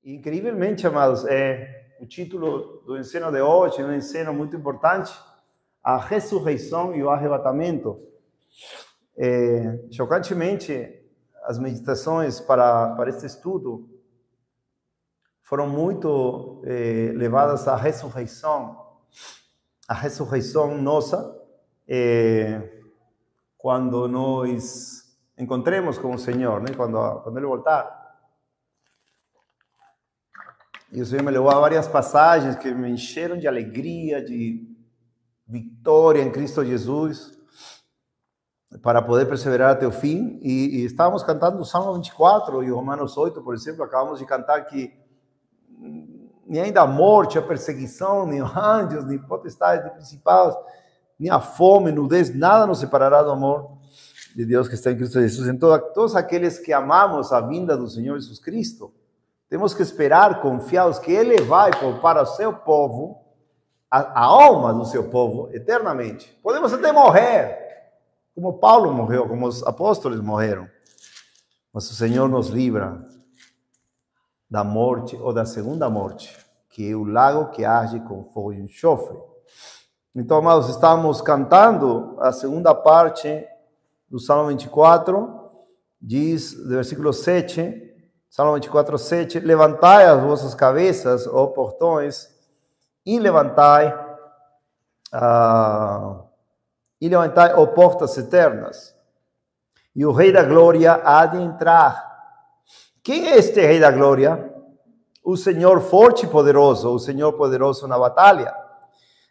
Incrivelmente, amados, o título do ensino de hoje é um ensino muito importante, a ressurreição e o arrebatamento. Chocantemente, as meditações para este estudo foram muito levadas à ressurreição nossa, quando nós encontremos com o Senhor, né? Quando Ele voltar. E o Senhor me levou a várias passagens que me encheram de alegria, de vitória em Cristo Jesus, para poder perseverar até o fim. E estávamos cantando o Salmo 24 e Romanos 8, por exemplo, acabamos de cantar que nem ainda a morte, a perseguição, nem os anjos, nem potestades, nem principados, nem a fome, nudez, nada nos separará do amor de Deus que está em Cristo Jesus. Então, todos aqueles que amamos a vinda do Senhor Jesus Cristo, temos que esperar confiados que Ele vai poupar ao seu povo, a alma do seu povo, eternamente. Podemos até morrer, como Paulo morreu, como os apóstolos morreram. Mas o Senhor nos livra da morte ou da segunda morte, que é o lago que arde com fogo e enxofre. Então, amados, estamos cantando a segunda parte do Salmo 24, diz, do versículo 7, Salmo 24, 7, levantai as vossas cabeças, ó portões, e levantai, ó portas eternas, e o Rei da Glória há de entrar. Quem é este Rei da Glória? O Senhor forte e poderoso, o Senhor poderoso na batalha.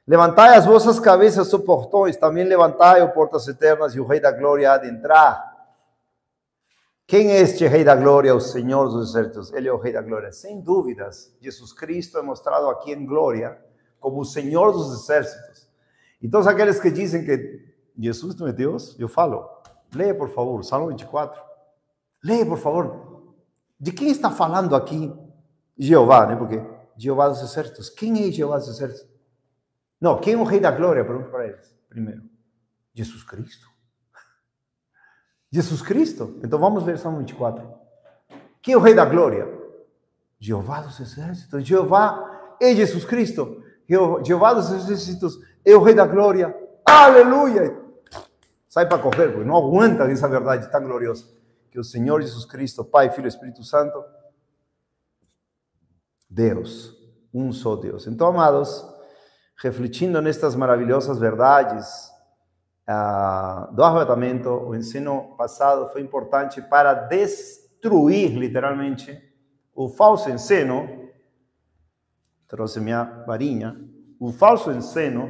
Levantai as vossas cabeças, ó portões, também levantai, ó portas eternas, e o Rei da Glória há de entrar. Quem é este Rei da Glória? O Senhor dos Exércitos. Ele é o Rei da Glória. Sem dúvidas, Jesus Cristo é mostrado aqui em glória como o Senhor dos Exércitos. E todos aqueles que dizem que Jesus não é Deus, eu falo, leia por favor, Salmo 24. Leia por favor. De quem está falando aqui? Jeová, né? Porque Jeová dos Exércitos. Quem é Jeová dos Exércitos? Não, quem é o Rei da Glória? Pergunto para eles. Primeiro, Jesus Cristo. Jesus Cristo. Então vamos ler Salmo 24. Quem é o Rei da Glória? Jeová dos Exércitos. Jeová é Jesus Cristo. Jeová dos Exércitos é o Rei da Glória. Aleluia! Sai para correr, porque não aguenta essa verdade tão gloriosa. Que o Senhor Jesus Cristo, Pai, Filho e Espírito Santo, Deus, um só Deus. Então, amados, refletindo nestas maravilhosas verdades do arrebatamento, o ensino passado foi importante para destruir, literalmente, o falso ensino. Trouxe minha varinha. O falso ensino.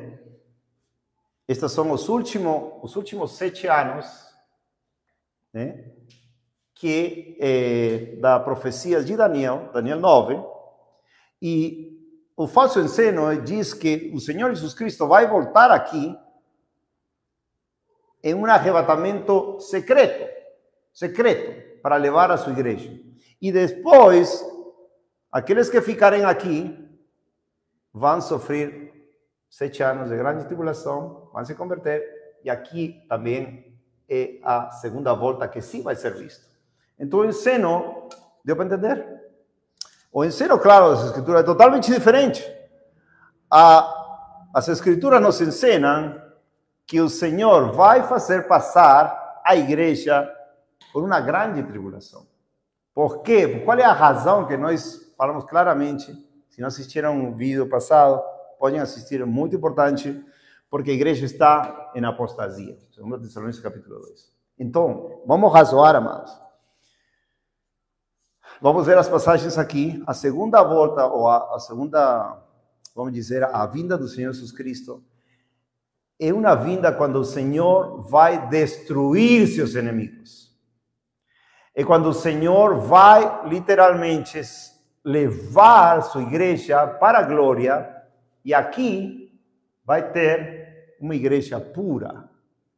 Estes são os últimos 7 anos, né, da profecia de Daniel 9, e o falso ensino diz que o Senhor Jesus Cristo vai voltar aqui em um arrebatamento secreto, para levar a sua igreja. E depois, aqueles que ficarem aqui vão sofrer 7 anos de grande tribulação, vão se converter, e aqui também é a segunda volta que sim vai ser vista. Então o ensino, deu para entender? O ensino, claro, das Escrituras é totalmente diferente. As Escrituras nos ensinam que o Senhor vai fazer passar a igreja por uma grande tribulação. Por quê? Qual é a razão que nós falamos claramente? Se não assistiram o vídeo passado, podem assistir, é muito importante, porque a igreja está em apostasia. 2 Tessalonicenses capítulo 2. Então, vamos razoar, amados. Vamos ver as passagens aqui. A segunda volta, ou a segunda, vamos dizer, a vinda do Senhor Jesus Cristo, é uma vinda quando o Senhor vai destruir seus inimigos. É quando o Senhor vai, literalmente, levar sua igreja para a glória, e aqui vai ter uma igreja pura,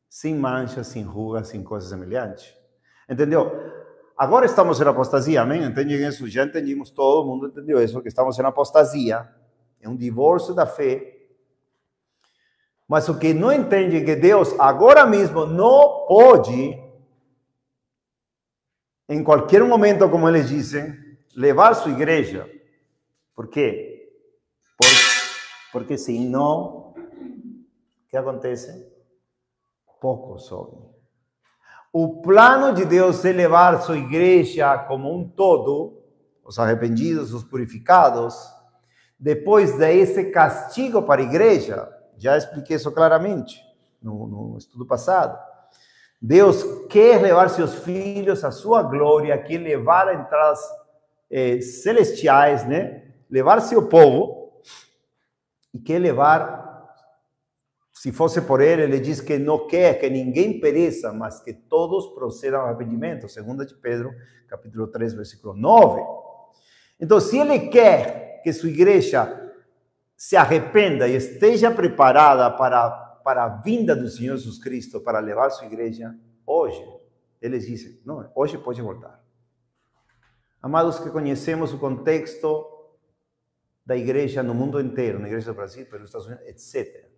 sem manchas, sem rugas, sem coisas semelhantes. Entendeu? Agora estamos em apostasia, amém? Entendem isso? Já entendimos, todo mundo entendeu isso, que estamos em apostasia. É um divórcio da fé. Mas o que não entende é que Deus agora mesmo não pode, em qualquer momento, como eles dizem, levar sua igreja Por quê? Porque senão, o que acontece? Poucos sobem. O plano de Deus é levar sua igreja como um todo, os arrependidos, os purificados, depois desse castigo para a igreja. Já expliquei isso claramente no estudo passado. Deus quer levar seus filhos à sua glória, quer levar entradas celestiais, né? Levar seu povo, e quer levar, se fosse por ele diz que não quer que ninguém pereça, mas que todos procedam ao arrependimento, 2 de Pedro, capítulo 3, versículo 9. Então, se ele quer que sua igreja se arrependa e esteja preparada para a vinda do Senhor Jesus Cristo, para levar sua igreja, hoje, eles dizem, não, hoje pode voltar. Amados, que conhecemos o contexto da igreja no mundo inteiro, na igreja do Brasil, pelos Estados Unidos, etc.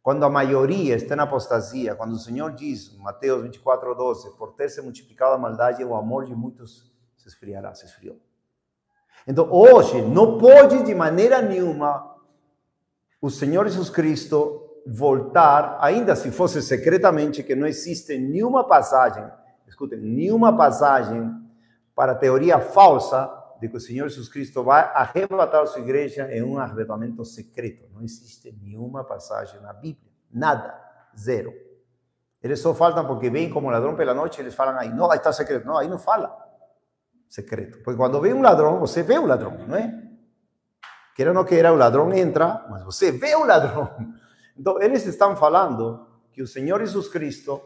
Quando a maioria está na apostasia, quando o Senhor diz, Mateus 24:12, por ter se multiplicado a maldade, o amor de muitos se esfriará, se esfriou. Então, hoje, não pode de maneira nenhuma o Senhor Jesus Cristo voltar, ainda se fosse secretamente, que não existe nenhuma passagem, escutem, nenhuma passagem para a teoria falsa de que o Senhor Jesus Cristo vai arrebatar a sua igreja em um arrebatamento secreto. Não existe nenhuma passagem na Bíblia. Nada. Zero. Eles só faltam porque vêm como ladrão pela noite, eles falam aí, não, aí está secreto. Não, aí não fala secreto. Porque quando vem um ladrão, você vê o ladrão, não é? Queira ou não queira, o ladrão entra, mas você vê o ladrão. Então, eles estão falando que o Senhor Jesus Cristo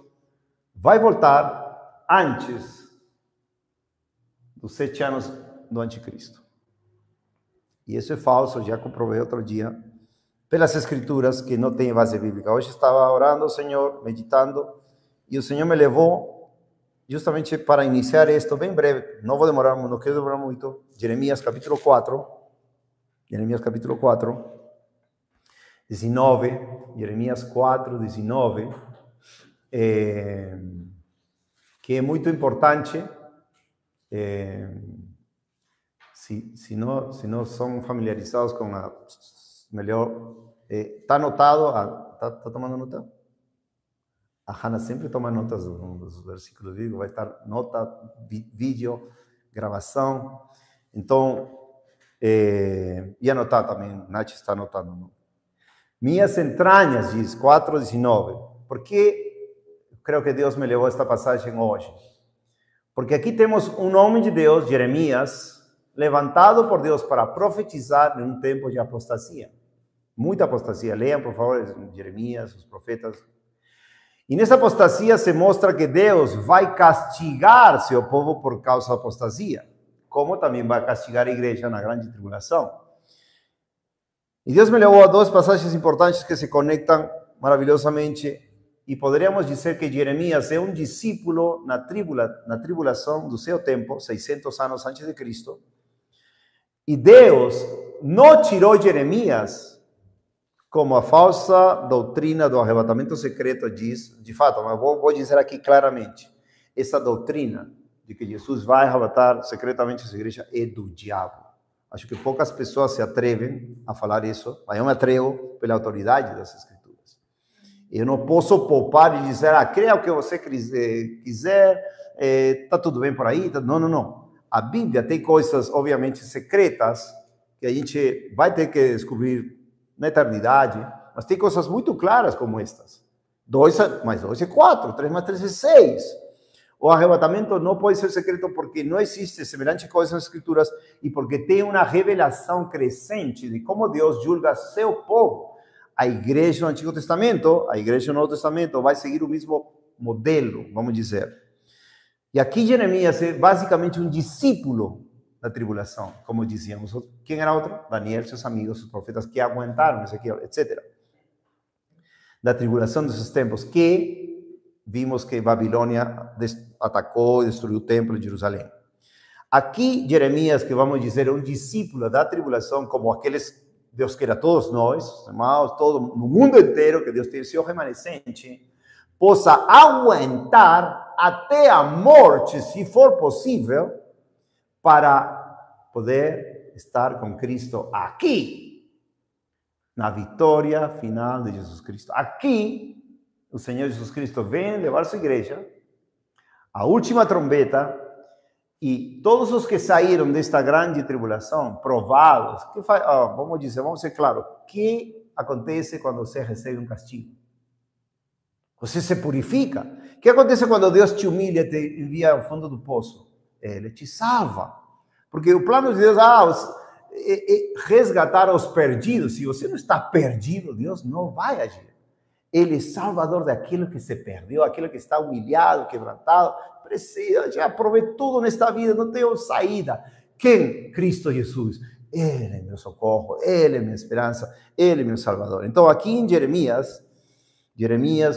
vai voltar antes dos 7 anos do anticristo. E isso é falso, já comprovei outro dia, pelas escrituras, que não tem base bíblica. Hoje estava orando ao Senhor, meditando, e o Senhor me levou justamente para iniciar isto, bem breve, não vou demorar, não quero demorar muito, Jeremias capítulo 4, 19, Jeremias 4, 19, que é muito importante. Se não são familiarizados com a melhor, está anotado, está tomando nota? A Hannah sempre toma notas dos versículos bíblicos, vai estar nota, vídeo, gravação. Então, e anotar também, Nath está anotando. Minhas entranhas, diz 4:19. Por que creio que Deus me levou a esta passagem hoje? Porque aqui temos um homem de Deus, Jeremias, levantado por Deus para profetizar em um tempo de apostasia. Muita apostasia. Leiam, por favor, Jeremias, os profetas. E nessa apostasia se mostra que Deus vai castigar seu povo por causa da apostasia, como também vai castigar a igreja na grande tribulação. E Deus me levou a 2 passagens importantes que se conectam maravilhosamente. E poderíamos dizer que Jeremias é um discípulo na tribulação do seu tempo, 600 anos antes de Cristo. E Deus não tirou Jeremias, como a falsa doutrina do arrebatamento secreto diz. De fato, mas vou dizer aqui claramente, essa doutrina de que Jesus vai arrebatar secretamente a sua igreja é do diabo. Acho que poucas pessoas se atrevem a falar isso, mas eu me atrevo pela autoridade das Escrituras. Eu não posso poupar e dizer, creia o que você quiser, está tudo bem por aí. Não. A Bíblia tem coisas, obviamente, secretas, que a gente vai ter que descobrir na eternidade, mas tem coisas muito claras como estas. 2 mais 2 é 4, 3 mais 3 é 6. O arrebatamento não pode ser secreto porque não existe semelhante coisa nas Escrituras e porque tem uma revelação crescente de como Deus julga seu povo. A igreja no Antigo Testamento, a igreja no Novo Testamento vai seguir o mesmo modelo, vamos dizer. E aqui Jeremias é basicamente um discípulo da tribulação, como dizíamos. Quem era outro? Daniel, seus amigos, os profetas que aguentaram, Ezequiel, etc. Da tribulação desses tempos, que vimos que Babilônia atacou e destruiu o templo de Jerusalém. Aqui Jeremias, que vamos dizer, é um discípulo da tribulação, como aqueles Deus queira todos nós, irmãos, todo no mundo inteiro, que Deus tenha o seu remanescente, possa aguentar até a morte, se for possível, para poder estar com Cristo aqui, na vitória final de Jesus Cristo. Aqui, o Senhor Jesus Cristo vem levar sua igreja, a última trombeta, e todos os que saíram desta grande tribulação, provados, vamos ser claros, o que acontece quando você recebe um castigo? Você se purifica. O que acontece quando Deus te humilha e te envia ao fundo do poço? Ele te salva. Porque o plano de Deus é resgatar os perdidos. Se você não está perdido, Deus não vai agir. Ele é salvador daquilo que se perdeu, aquilo que está humilhado, quebrantado. Precisa, já provei tudo nesta vida, não tenho saída. Quem? Cristo Jesus. Ele é meu socorro, Ele é minha esperança, Ele é meu salvador. Então, aqui em Jeremias,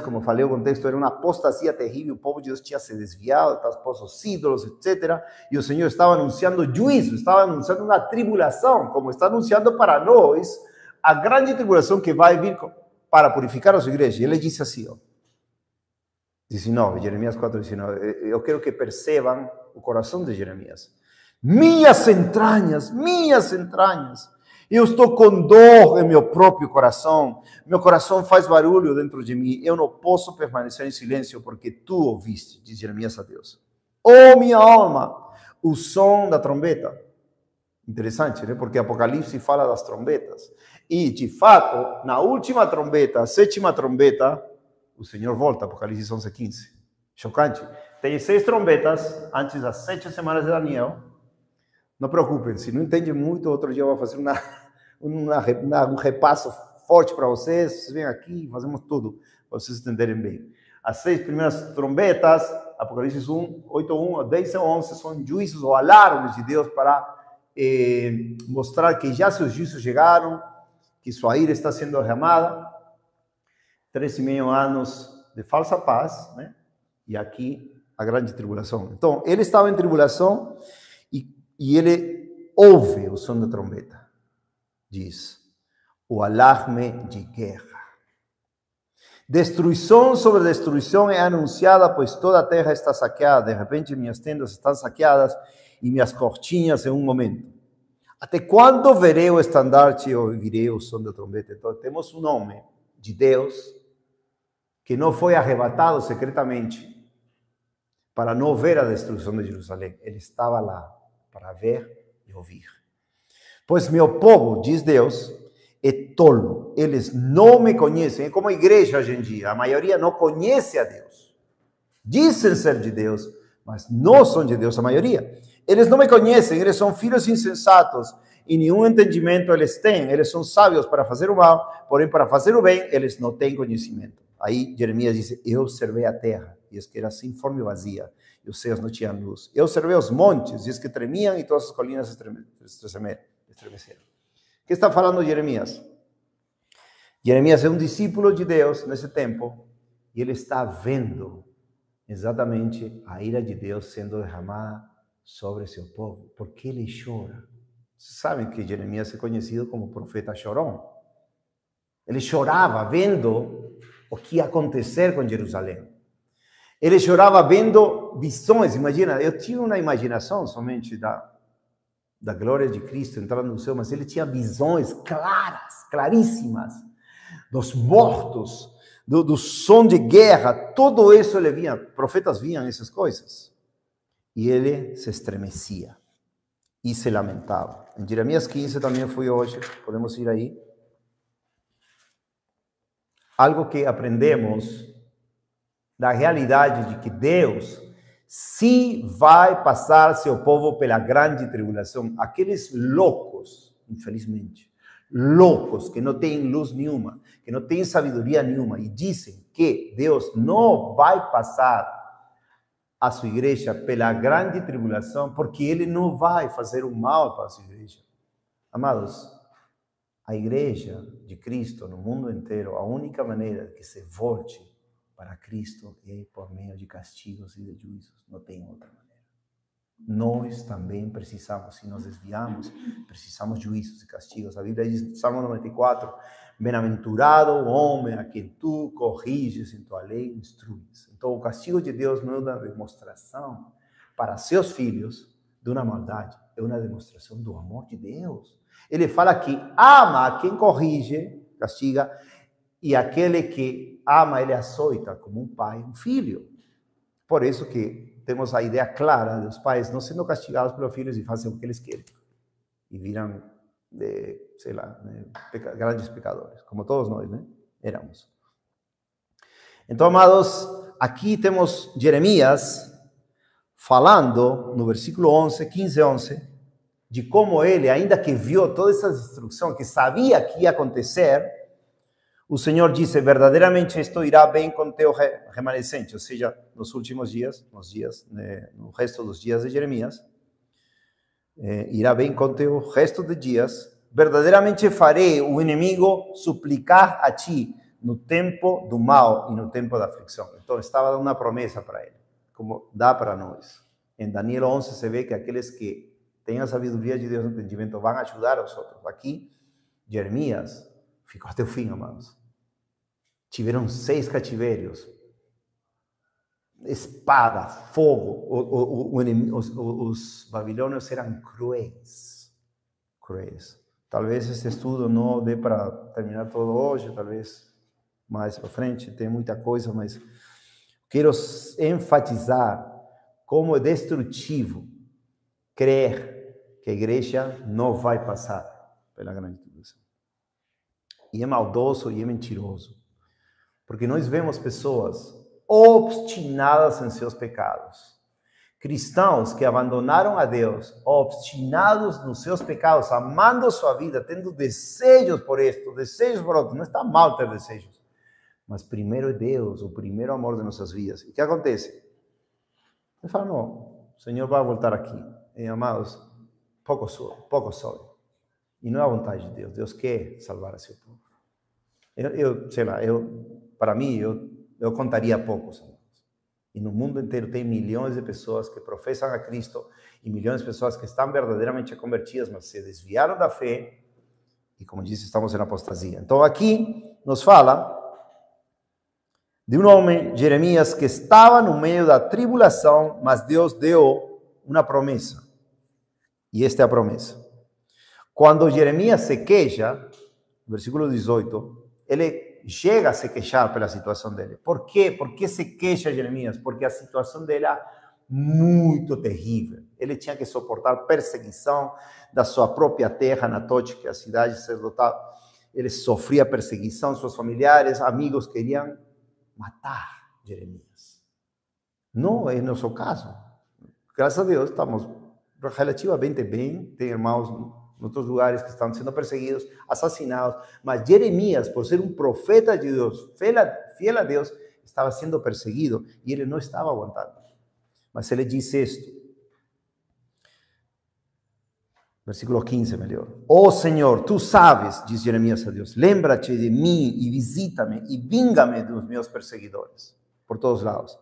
como falei, o contexto era uma apostasia terrível, o povo de Deus tinha se desviado, estava exposto aos ídolos, etc. E o Senhor estava anunciando juízo, estava anunciando uma tribulação, como está anunciando para nós, a grande tribulação que vai vir para purificar a sua igreja. E ele disse assim, 19, Jeremias 4, 19. Eu quero que percebam o coração de Jeremias. Minhas entranhas, eu estou com dor em meu próprio coração. Meu coração faz barulho dentro de mim. Eu não posso permanecer em silêncio porque tu ouviste, diz Jeremias a Deus. Oh, minha alma, o som da trombeta. Interessante, né? Porque Apocalipse fala das trombetas. E, de fato, na última trombeta, a sétima trombeta, o Senhor volta, Apocalipse 11:15. Chocante. Tem 6 trombetas antes das 7 semanas de Daniel. Não preocupem, se não entende muito, outro dia eu vou fazer um repasso forte para vocês. Vocês vêm aqui, fazemos tudo, para vocês entenderem bem. As 6 primeiras trombetas, Apocalipse 8:1, 10 e 11, são juízos ou alarmes de Deus para mostrar que já seus juízos chegaram, que sua ira está sendo derramada. 3,5 anos de falsa paz, né? E aqui a grande tribulação. Então, ele estava em tribulação e ele ouve o som da trombeta. Diz, o alarme de guerra. Destruição sobre destruição é anunciada, pois toda a terra está saqueada. De repente, minhas tendas estão saqueadas e minhas cortinhas em um momento. Até quando verei o estandarte e ouvirei o som da trombeta? Então, temos um homem de Deus que não foi arrebatado secretamente para não ver a destruição de Jerusalém. Ele estava lá para ver e ouvir. Pois meu povo, diz Deus, é tolo. Eles não me conhecem. É como a igreja hoje em dia. A maioria não conhece a Deus. Dizem ser de Deus, mas não são de Deus a maioria. Eles não me conhecem. Eles são filhos insensatos e nenhum entendimento eles têm. Eles são sábios para fazer o mal, porém para fazer o bem eles não têm conhecimento. Aí Jeremias diz, eu observei a terra, e que era sem forma e vazia, e os céus não tinham luz. Eu observei os montes, e que tremiam, e todas as colinas estremeceram. O que está falando Jeremias? Jeremias é um discípulo de Deus nesse tempo, e ele está vendo exatamente a ira de Deus sendo derramada sobre seu povo. Por que ele chora? Vocês sabem que Jeremias é conhecido como profeta chorão. Ele chorava vendo o que ia acontecer com Jerusalém. Ele chorava vendo visões. Imagina, eu tinha uma imaginação somente da glória de Cristo entrando no céu, mas ele tinha visões claras, claríssimas, dos mortos, do som de guerra, tudo isso ele via. Profetas viam essas coisas. E ele se estremecia e se lamentava. Em Jeremias 15 também fui hoje, podemos ir aí. Algo que aprendemos da realidade de que Deus se vai passar seu povo pela grande tribulação. Aqueles loucos, infelizmente, loucos que não têm luz nenhuma, que não têm sabedoria nenhuma e dizem que Deus não vai passar a sua igreja pela grande tribulação porque ele não vai fazer o mal para a sua igreja. Amados, a igreja de Cristo no mundo inteiro, a única maneira que se volte para Cristo é por meio de castigos e de juízos. Não tem outra maneira. Nós também precisamos, se nos desviamos, precisamos de juízos e castigos. A Bíblia diz, Salmo 94, bem-aventurado o homem a quem tu corriges em tua lei e instruis. Então, o castigo de Deus não é uma demonstração para seus filhos de uma maldade, é uma demonstração do amor de Deus. Ele fala que ama quem corrige, castiga, e aquele que ama, ele açoita como um pai, um filho. Por isso que temos a ideia clara dos pais não sendo castigados pelos filhos e fazem o que eles querem. E viram, sei lá, grandes pecadores, como todos nós, né? Éramos. Então, amados, aqui temos Jeremias falando, no versículo 11, 15, 11, de como ele, ainda que viu todas essas instruções, que sabia que ia acontecer, o Senhor disse, verdadeiramente isto irá bem com teu remanescente, ou seja, nos últimos dias, no resto dos dias de Jeremias, irá bem com teu resto de dias, verdadeiramente farei o inimigo suplicar a ti no tempo do mal e no tempo da aflição. Então, estava dando uma promessa para ele, como dá para nós. Em Daniel 11 se vê que aqueles que têm a sabedoria de Deus no entendimento vão ajudar os outros. Aqui, Jeremias ficou até o fim, amados. Tiveram 6 cativeiros, espada, fogo. Os babilônios eram cruéis. Talvez esse estudo não dê para terminar todo hoje, talvez mais para frente, tem muita coisa, mas quero enfatizar como é destrutivo crer que a igreja não vai passar pela grande tribulação. E é maldoso e é mentiroso. Porque nós vemos pessoas obstinadas em seus pecados. Cristãos que abandonaram a Deus, obstinados nos seus pecados, amando sua vida, tendo desejos por isto, desejos por outro. Não está mal ter desejos. Mas primeiro é Deus, o primeiro amor de nossas vidas. E o que acontece? Ele fala, não, o Senhor vai voltar aqui. E, amados, pouco sobe. E não é a vontade de Deus. Deus quer salvar a seu povo. Para mim, eu contaria poucos. E no mundo inteiro tem milhões de pessoas que professam a Cristo e milhões de pessoas que estão verdadeiramente convertidas, mas se desviaram da fé e, como disse, estamos em apostasia. Então, aqui nos fala de um homem, Jeremias, que estava no meio da tribulação, mas Deus deu uma promessa. E esta é a promessa. Quando Jeremias se queixa, versículo 18, ele chega a se queixar pela situação dele. Por quê? Por que se queixa Jeremias? Porque a situação dele era muito terrível. Ele tinha que suportar perseguição da sua própria terra, Anatote, que é a cidade sacerdotal. Ele sofria perseguição, seus familiares, amigos queriam matar Jeremias. Não é nosso caso. Graças a Deus, estamos relativamente bem. Tem irmãos em outros lugares que estão sendo perseguidos, assassinados. Mas Jeremias, por ser um profeta de Deus, fiel a Deus, estava sendo perseguido e ele não estava aguentando. Mas ele disse isto. Versículo 15, melhor. Oh Senhor, tu sabes, diz Jeremias a Deus, lembra-te de mim e visita-me e vinga-me dos meus perseguidores, por todos lados.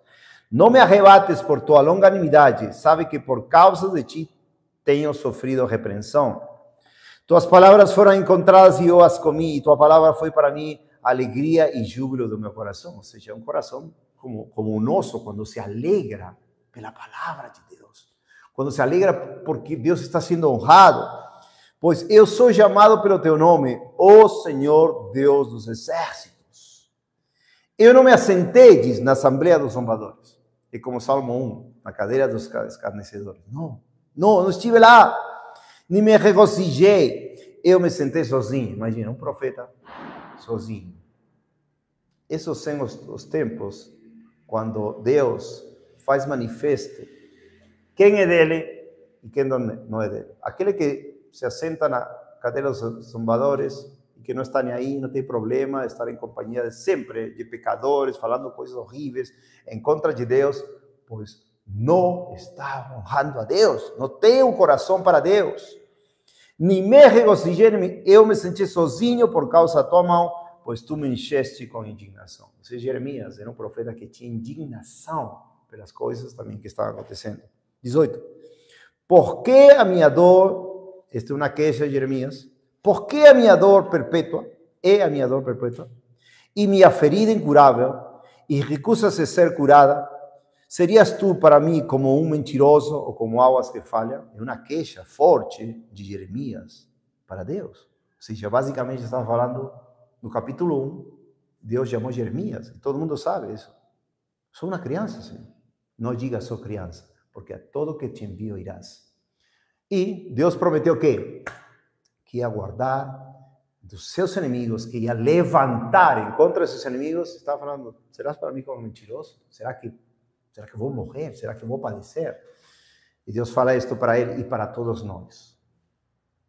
Não me arrebates por tua longanimidade, sabe que por causa de ti tenho sofrido repreensão. Tuas palavras foram encontradas e eu as comi, e tua palavra foi para mim alegria e júbilo do meu coração. Ou seja, um coração como o nosso, quando se alegra pela palavra de Deus. Quando se alegra porque Deus está sendo honrado. Pois eu sou chamado pelo teu nome, ó Senhor Deus dos exércitos. Eu não me assentei, diz, na assembleia dos zombadores. É como Salmo 1, na cadeira dos escarnecedores. Não estive lá. Nem me regozijei. Eu me sentei sozinho. Imagina, um profeta sozinho. Esses são os tempos quando Deus faz manifesto quem é dele e quem não é dele. Aquele que se assenta na cadeira dos zombadores e que não está nem aí, não tem problema estar em companhia de sempre de pecadores, falando coisas horríveis em contra de Deus, pois não está honrando a Deus, não tem um coração para Deus. Nem me regozijei, eu me senti sozinho por causa da tua mão, pois tu me encheste com indignação. Ou seja, Jeremias era um profeta que tinha indignação pelas coisas também que estavam acontecendo. 18. Por que a minha dor, esta é uma queixa de Jeremias, por que a minha dor perpétua, e minha ferida incurável, e recusa-se ser curada, Serias tu para mim como um mentiroso ou como águas que falham? É uma queixa forte de Jeremias para Deus. Ou seja, basicamente estava falando no capítulo 1, Deus chamou Jeremias, e todo mundo sabe isso. Sou uma criança, Senhor. Não diga sou criança, porque a todo que te envio irás. E Deus prometeu o quê? Que ia guardar dos seus inimigos, que ia levantar contra seus inimigos. Estava falando, serás para mim como mentiroso? Será que vou morrer? Será que vou padecer? E Deus fala isto para ele e para todos nós.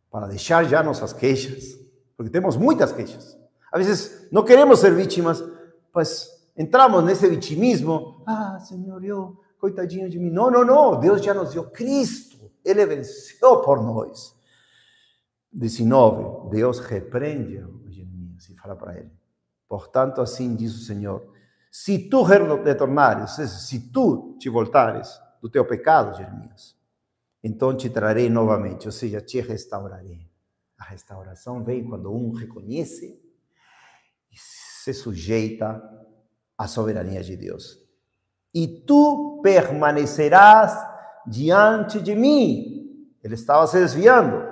Para deixar já nossas queixas, porque temos muitas queixas. Às vezes não queremos ser vítimas, pues entramos nesse vitimismo. Ah, Senhor, eu, coitadinho de mim. Não, não, não. Deus já nos deu Cristo. Ele venceu por nós. 19. Deus repreende a Jeremias e fala para ele. Portanto, assim diz o Senhor. Se tu retornares, se tu te voltares do teu pecado, Jeremias, então te trarei novamente, ou seja, te restaurarei. A restauração vem quando um reconhece e se sujeita à soberania de Deus. E tu permanecerás diante de mim. Ele estava se desviando.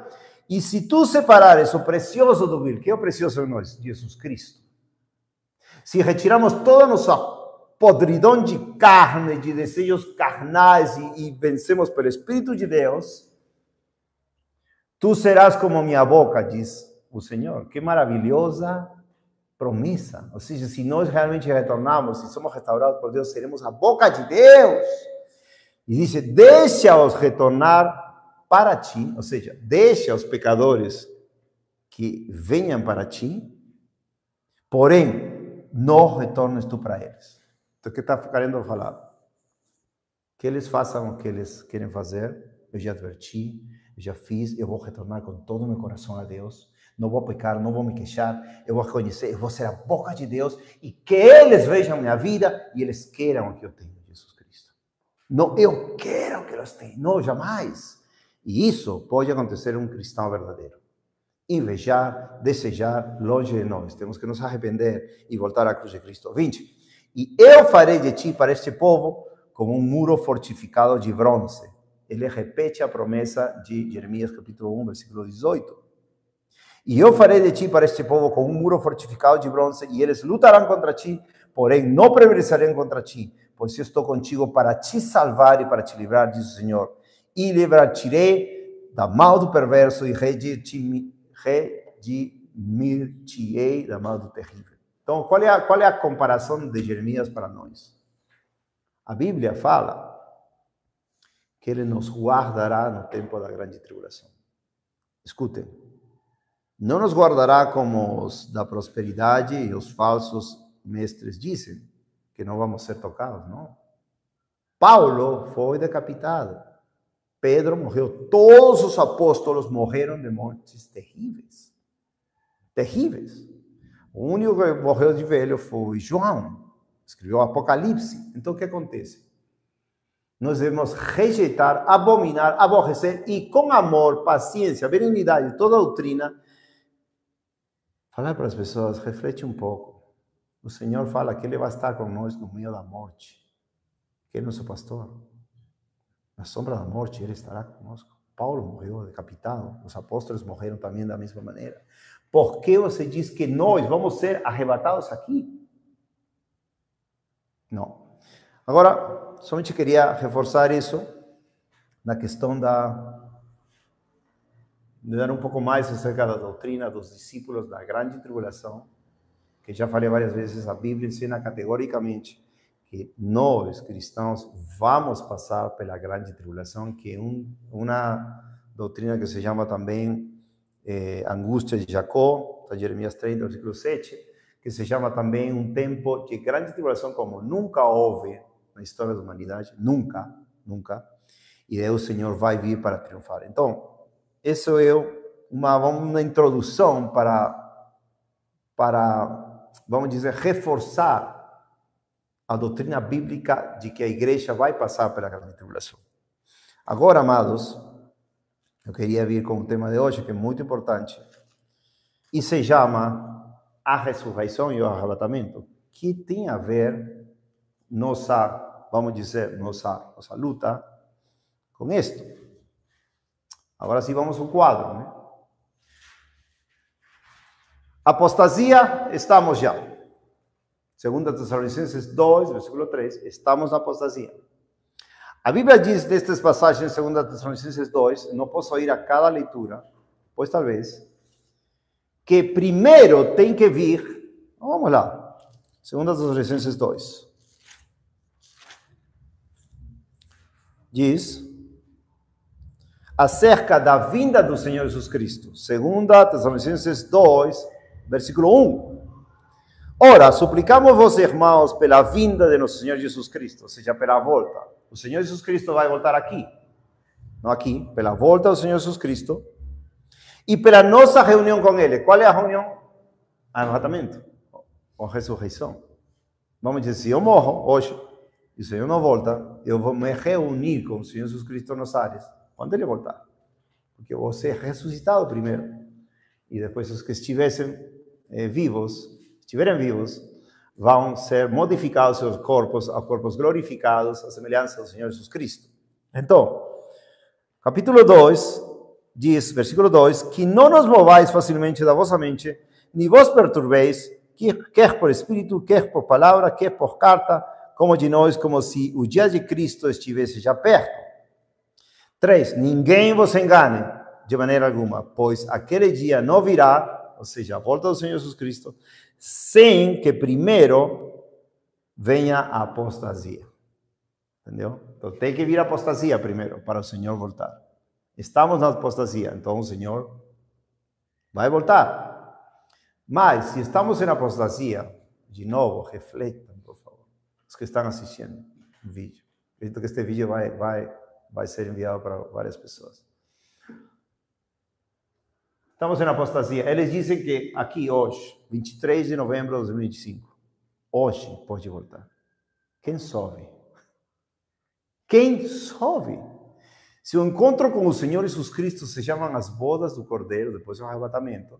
E se tu separares o precioso do vil, que é o precioso em nós? Jesus Cristo. Se retiramos toda a nossa podridão de carne, de desejos carnais e vencemos pelo Espírito de Deus, tu serás como minha boca, diz o Senhor. Que maravilhosa promessa. Ou seja, se nós realmente retornamos, se somos restaurados por Deus, seremos a boca de Deus. E diz, deixa-os retornar para ti, ou seja, deixa os pecadores que venham para ti, porém, não retornes tu para eles. Então, o que está querendo falar? Que eles façam o que eles querem fazer, eu já adverti, eu já fiz, eu vou retornar com todo o meu coração a Deus, não vou pecar, não vou me queixar, eu vou reconhecer, eu vou ser a boca de Deus, e que eles vejam minha vida, e eles queiram o que eu tenho, Jesus Cristo. Não, eu quero que eles tenham, não, jamais. E isso pode acontecer em um cristão verdadeiro. Invejar, desejar, longe de nós. Temos que nos arrepender e voltar à cruz de Cristo. 20. E eu farei de ti para este povo como um muro fortificado de bronze. Ele repete a promessa de Jeremias capítulo 1, versículo 18. E eu farei de ti para este povo como um muro fortificado de bronze, e eles lutarão contra ti, porém não prevalecerão contra ti, pois eu estou contigo para te salvar e para te livrar, diz o Senhor. E livrar-te-ei da mão do perverso e redimir-te-ei da mão do terrível. Então, qual é a comparação de Jeremias para nós? A Bíblia fala que ele nos guardará no tempo da grande tribulação. Escutem, não nos guardará como os da prosperidade e os falsos mestres dizem, que não vamos ser tocados, não. Paulo foi decapitado. Pedro morreu, todos os apóstolos morreram de mortes terríveis. Terríveis. O único que morreu de velho foi João, escreveu o Apocalipse. Então o que acontece? Nós devemos rejeitar, abominar, aborrecer e com amor, paciência, benignidade, toda doutrina, falar para as pessoas, reflete um pouco. O Senhor fala que Ele vai estar com nós no meio da morte, que Ele é nosso pastor. Na sombra da morte, Ele estará conosco. Paulo morreu decapitado. Os apóstolos morreram também da mesma maneira. Por que você diz que nós vamos ser arrebatados aqui? Não. Agora, somente queria reforçar isso na questão de dar um pouco mais acerca da doutrina dos discípulos da grande tribulação, que já falei várias vezes, a Bíblia ensina categoricamente que nós, cristãos, vamos passar pela grande tribulação, que é uma doutrina que se chama também angústia de Jacó, está Jeremias 30, versículo 7, que se chama também um tempo de grande tribulação como nunca houve na história da humanidade, nunca, nunca, e aí o Senhor vai vir para triunfar. Então, isso é uma introdução para, vamos dizer, reforçar a doutrina bíblica de que a igreja vai passar pela grande tribulação. Agora, amados, eu queria vir com o tema de hoje, que é muito importante, e se chama a ressurreição e o arrebatamento, que tem a ver nossa, vamos dizer, nossa luta com isto. Agora sim vamos ao quadro, né? Apostasia, estamos já. 2 Tessalonicenses 2, versículo 3, estamos na apostasia. A Bíblia diz nestas passagens, 2 Tessalonicenses 2, não posso ir a cada leitura, pois talvez, que primeiro tem que vir, vamos lá, 2 Tessalonicenses 2, diz acerca da vinda do Senhor Jesus Cristo. 2 Tessalonicenses 2, versículo 1. Ora, suplicamos-vos, irmãos, pela vinda de nosso Senhor Jesus Cristo, ou seja, pela volta. O Senhor Jesus Cristo vai voltar aqui, não aqui, pela volta do Senhor Jesus Cristo, e pela nossa reunião com Ele. Qual é a reunião? Arrebatamento, ou ressurreição. Vamos dizer, se eu morro hoje, e o Senhor não volta, eu vou me reunir com o Senhor Jesus Cristo nos ares, quando Ele voltar. Porque eu vou ser ressuscitado primeiro, e depois os que estiverem vivos, vão ser modificados seus corpos a corpos glorificados, à semelhança do Senhor Jesus Cristo. Então, capítulo 2, diz, versículo 2, que não nos movais facilmente da vossa mente, nem vos perturbeis, quer por espírito, quer por palavra, quer por carta, como de nós, como se o dia de Cristo estivesse já perto. 3, ninguém vos engane de maneira alguma, pois aquele dia não virá, ou seja, a volta do Senhor Jesus Cristo, sem que primeiro venha a apostasia. Entendeu? Então tem que vir a apostasia primeiro, para o Senhor voltar. Estamos na apostasia, então o Senhor vai voltar. Mas, se estamos em apostasia, de novo, refletam, por favor, os que estão assistindo o vídeo. Acredito que este vídeo vai ser enviado para várias pessoas. Estamos em apostasia. Eles dizem que aqui hoje, 23 de novembro de 2025, hoje pode voltar. Quem soube? Quem soube? Se o encontro com o Senhor Jesus Cristo se chama as bodas do Cordeiro, depois do arrebatamento.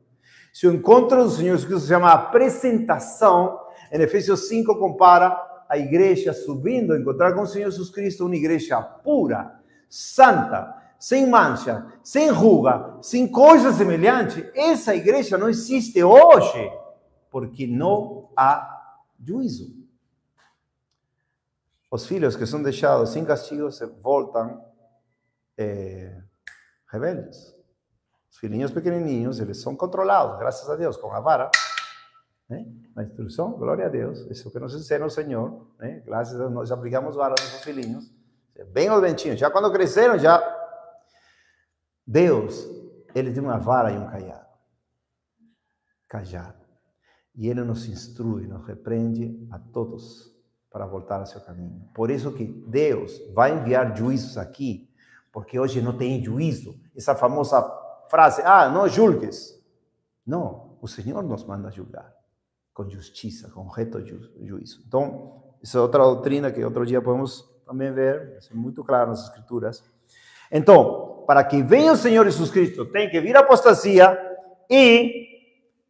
Se o encontro do Senhor Jesus Cristo se chama apresentação, em Efésios 5 compara a igreja subindo a encontrar com o Senhor Jesus Cristo, uma igreja pura, santa, sem mancha, sem ruga, sem coisa semelhante. Essa igreja não existe hoje, porque não há juízo. Os filhos que são deixados sem castigo se voltam rebeldes. Os filhinhos pequenininhos, eles são controlados, graças a Deus, com a vara, né? Na instrução, glória a Deus, isso que nos ensina o Senhor, né? Graças a Deus, nós aplicamos vara nos nossos filhinhos, bem obentinhos. Já quando cresceram, já Deus, Ele tem uma vara e um cajado. E Ele nos instrui, nos repreende a todos para voltar ao seu caminho. Por isso que Deus vai enviar juízos aqui, porque hoje não tem juízo. Essa famosa frase, não julgues. Não, o Senhor nos manda julgar com justiça, com reto juízo. Então, essa é outra doutrina que outro dia podemos também ver, é muito claro nas Escrituras. Então, para que venha o Senhor Jesus Cristo, tem que vir a apostasia e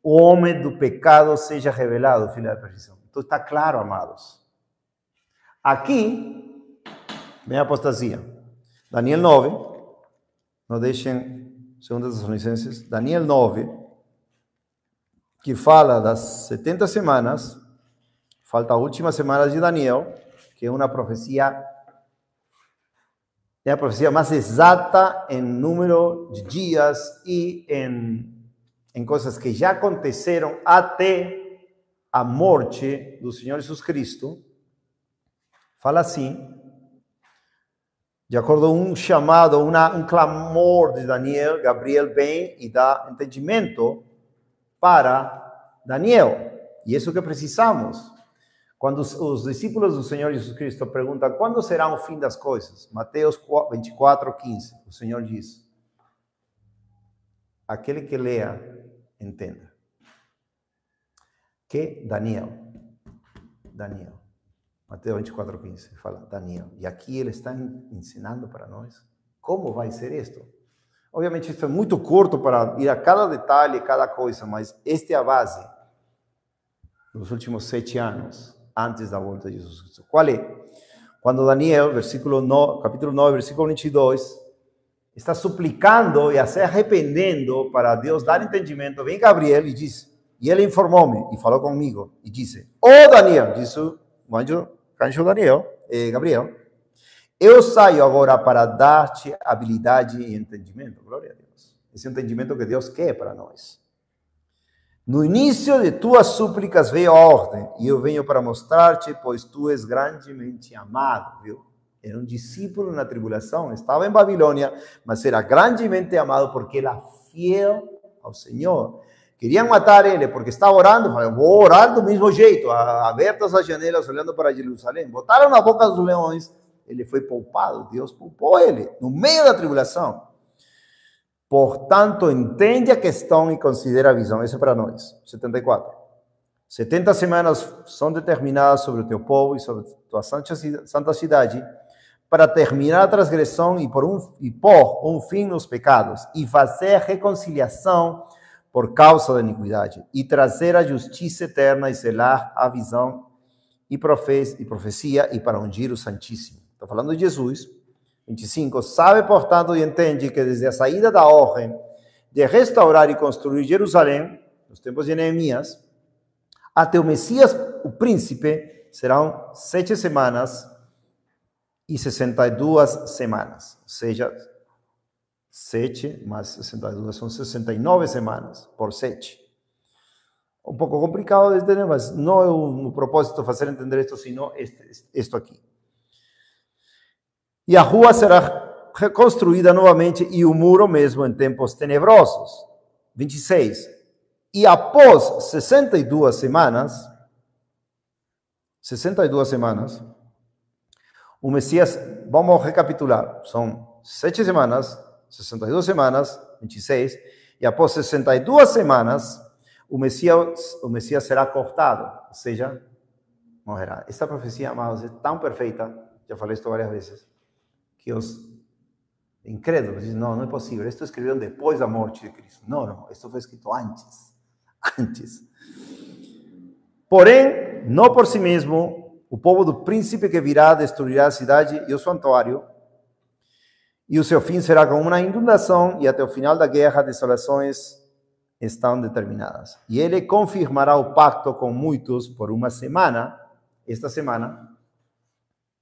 o homem do pecado seja revelado, filho da perdição. Então está claro, amados. Aqui vem a apostasia. Daniel 9, não deixem, 2 Tessalonicenses, Daniel 9, que fala das 70 semanas, falta a última semana de Daniel, que é uma profecia. É a profecia mais exata em número de dias e em coisas que já aconteceram até a morte do Senhor Jesus Cristo. Fala assim, de acordo com um chamado, um clamor de Daniel, Gabriel vem e dá entendimento para Daniel. E isso que precisamos. Quando os discípulos do Senhor Jesus Cristo perguntam quando será o fim das coisas, Mateus 24:15, o Senhor diz, aquele que leia, entenda. Que Daniel, Mateus 24:15, fala Daniel. E aqui ele está ensinando para nós como vai ser isto. Obviamente, isto é muito curto para ir a cada detalhe, cada coisa, mas esta é a base dos últimos 7 anos. Antes da volta de Jesus Cristo. Qual é? quando Daniel, capítulo 9, versículo 22, está suplicando e se arrependendo para Deus dar entendimento, vem Gabriel e diz, e ele informou-me e falou comigo e disse, Daniel, disse o anjo Daniel, Gabriel, eu saio agora para dar-te habilidade e entendimento. Glória a Deus. Esse entendimento que Deus quer para nós. No início de tuas súplicas veio a ordem, e eu venho para mostrar-te, pois tu és grandemente amado, viu? Era um discípulo na tribulação, estava em Babilônia, mas era grandemente amado porque era fiel ao Senhor. Queriam matar ele porque estava orando, falaram, vou orar do mesmo jeito, abertas as janelas, olhando para Jerusalém. Botaram na boca dos leões, ele foi poupado, Deus poupou ele, no meio da tribulação. Portanto, entende a questão e considera a visão. Isso é para nós. 74. 70 semanas são determinadas sobre o teu povo e sobre a tua santa cidade, para terminar a transgressão e pôr um fim nos pecados, e fazer reconciliação por causa da iniquidade, e trazer a justiça eterna e selar a visão e profecia, e para ungir o Santíssimo. Estou falando de Jesus. 25. Sabe, portanto, e entende que desde a saída da ordem de restaurar e construir Jerusalém, nos tempos de Neemias, até o Messias, o príncipe, serão 7 semanas e 62 semanas. Ou seja, 7 mais 62 são 69 semanas por 7. Um pouco complicado de entender, mas não é o propósito de fazer entender isto, sino isto aqui. E a rua será reconstruída novamente e o muro mesmo em tempos tenebrosos. 26. E após 62 semanas, o Messias, vamos recapitular, são 7 semanas, 62 semanas, 26, e após 62 semanas, o Messias será cortado, ou seja, morrerá. Esta profecia, amados, é tão perfeita, já falei isto várias vezes, que os incrédulos dizem, não é possível, isto escreveram depois da morte de Cristo. Não, isto foi escrito antes. Porém, não por si mesmo, o povo do príncipe que virá destruirá a cidade e o santuário, e o seu fim será como uma inundação, e até o final da guerra, desolações estão determinadas. E ele confirmará o pacto com muitos por uma semana, esta semana,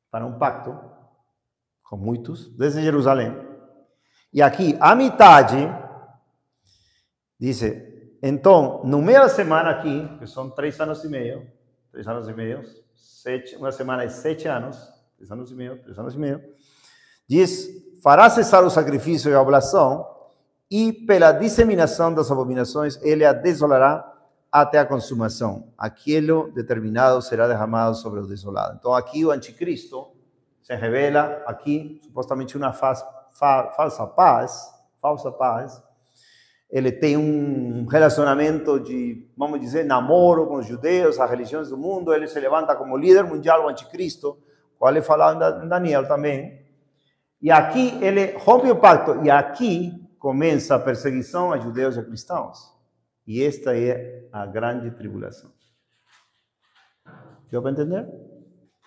para um pacto com muitos, desde Jerusalém. E aqui, a metade, diz, então, no meio da semana aqui, que são 3 anos e meio, 7, uma semana é 7 anos, 3 anos e meio, diz, fará cessar o sacrifício e a oblação, e pela disseminação das abominações, ele a desolará até a consumação. Aquilo determinado será derramado sobre o desolado. Então, aqui o anticristo se revela aqui, supostamente uma falsa paz. Ele tem um relacionamento de, vamos dizer, namoro com os judeus, as religiões do mundo. Ele se levanta como líder mundial, o anticristo, qual é falado em Daniel também. E aqui ele rompe o pacto. E aqui começa a perseguição a judeus e a cristãos. E esta é a grande tribulação. Deu para entender?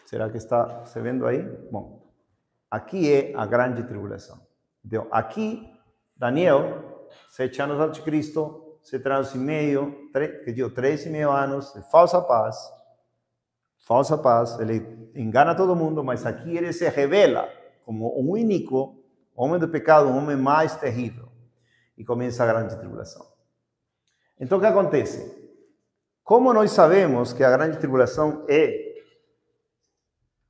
Será que está se vendo aí? Bom, aqui é a grande tribulação. Então, aqui, Daniel, 7 anos antes de Cristo, 7 anos e meio, 3,5 anos de falsa paz, ele engana todo mundo, mas aqui ele se revela como o único homem do pecado, um homem mais terrível, e começa a grande tribulação. Então, o que acontece? Como nós sabemos que a grande tribulação é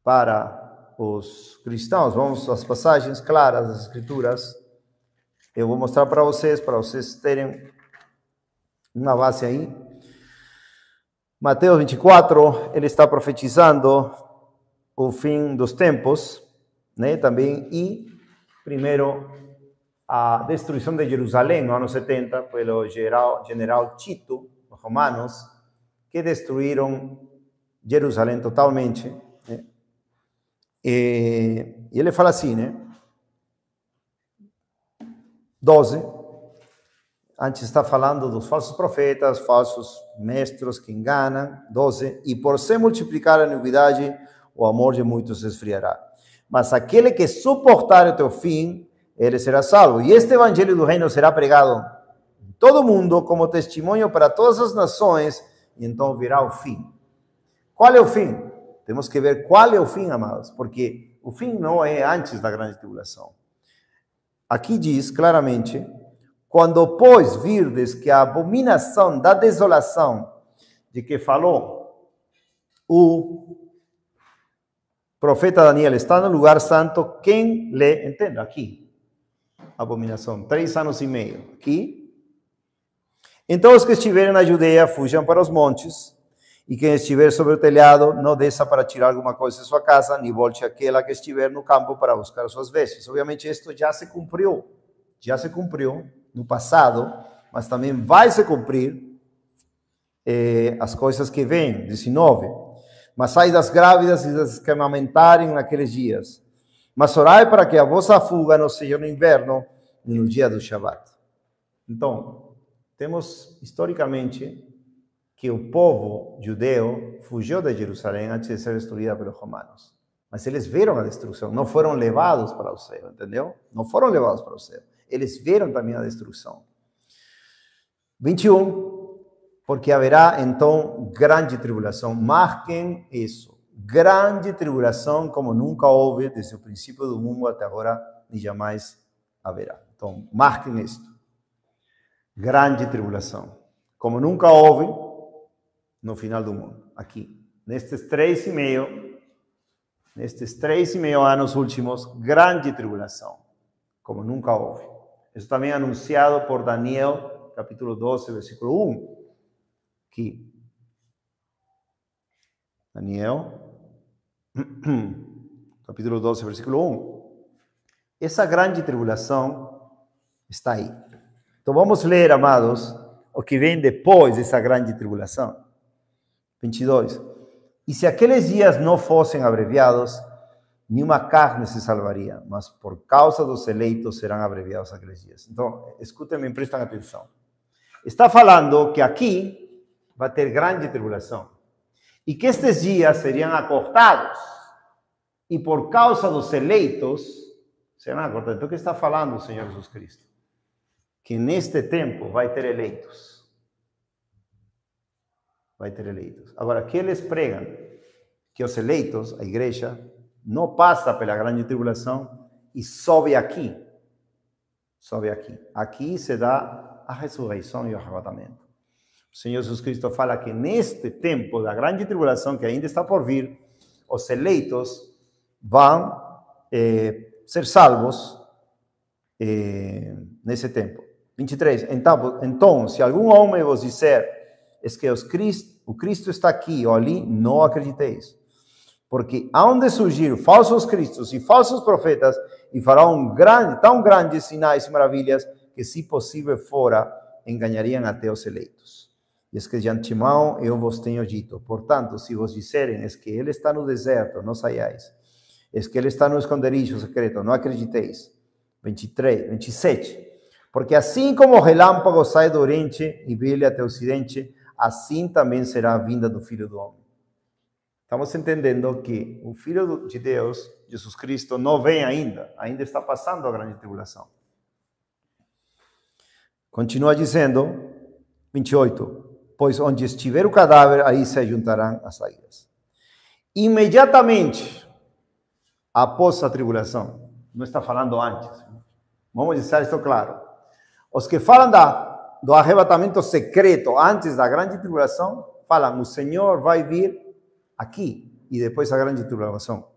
para os cristãos, vamos às passagens claras das Escrituras. Eu vou mostrar para vocês terem uma base aí. Mateus 24, ele está profetizando o fim dos tempos, né, também, e primeiro a destruição de Jerusalém no ano 70 pelo general Tito, os romanos, que destruíram Jerusalém totalmente, né? E ele fala assim, né? 12. Antes está falando dos falsos profetas, falsos mestres que enganam. 12. E por se multiplicar a iniquidade, o amor de muitos se esfriará. Mas aquele que suportar até o fim, ele será salvo. E este evangelho do reino será pregado em todo o mundo como testemunho para todas as nações, e então virá o fim. Qual é o fim? Temos que ver qual é o fim, amados, porque o fim não é antes da grande tribulação. Aqui diz claramente: quando, pois, virdes que a abominação da desolação de que falou o profeta Daniel está no lugar santo, quem lê, entenda, aqui, abominação, 3 anos e meio, aqui. Então os que estiverem na Judeia fujam para os montes, e quem estiver sobre o telhado não desça para tirar alguma coisa de sua casa, nem volte aquela que estiver no campo para buscar suas vestes. Obviamente isto já se cumpriu no passado, mas também vai se cumprir as coisas que vêm. 19. Mas sai das grávidas e das que amamentarem naqueles dias. Mas orai para que a vossa fuga não seja no inverno, nem no dia do Shabat. Então, temos historicamente que o povo judeu fugiu de Jerusalém antes de ser destruída pelos romanos. Mas eles viram a destruição, não foram levados para o céu, entendeu? Não foram levados para o céu. Eles viram também a destruição. 21. Porque haverá então grande tribulação. Marquem isso. Grande tribulação como nunca houve desde o princípio do mundo até agora, nem jamais haverá. Então, marquem isto. Grande tribulação. Como nunca houve no final do mundo. Aqui. Nestes 3,5 anos últimos, grande tribulação. Como nunca houve. Isso também é anunciado por Daniel, capítulo 12, versículo 1. Aqui. Daniel, capítulo 12, versículo 1. Essa grande tribulação está aí. Então vamos ler, amados, o que vem depois dessa grande tribulação. 22. E se aqueles dias não fossem abreviados, nenhuma carne se salvaria, mas por causa dos eleitos serão abreviados aqueles dias. Então, escutem-me, prestem atenção. Está falando que aqui vai ter grande tribulação e que estes dias seriam acortados e por causa dos eleitos serão acortados. Então, o que está falando o Senhor Jesus Cristo? Que neste tempo vai ter eleitos. Vai ter eleitos. Agora, que eles pregam que os eleitos, a igreja, não passa pela grande tribulação e sobe aqui. Sobe aqui. Aqui se dá a ressurreição e o arrebatamento. O Senhor Jesus Cristo fala que neste tempo da grande tribulação que ainda está por vir, os eleitos vão ser salvos nesse tempo. 23. Então, se algum homem vos disser que o Cristo está aqui ou ali, não acrediteis. Porque hão de surgir falsos cristos e falsos profetas e farão tão grandes sinais e maravilhas que, se possível fora, enganariam até os eleitos. E que de antemão eu vos tenho dito. Portanto, se vos disserem que ele está no deserto, não saiais. Que ele está no esconderijo secreto, não acrediteis. 27. Porque assim como o relâmpago sai do oriente e brilha até o ocidente, assim também será a vinda do Filho do Homem. Estamos entendendo que o Filho de Deus, Jesus Cristo, não vem ainda está passando a grande tribulação. Continua dizendo, 28, pois onde estiver o cadáver, aí se juntarão as águias. Imediatamente após a tribulação, não está falando antes. Vamos deixar isto claro. Os que falam do arrebatamento secreto antes da grande tribulação, falam, o Senhor vai vir aqui e depois da grande tribulação.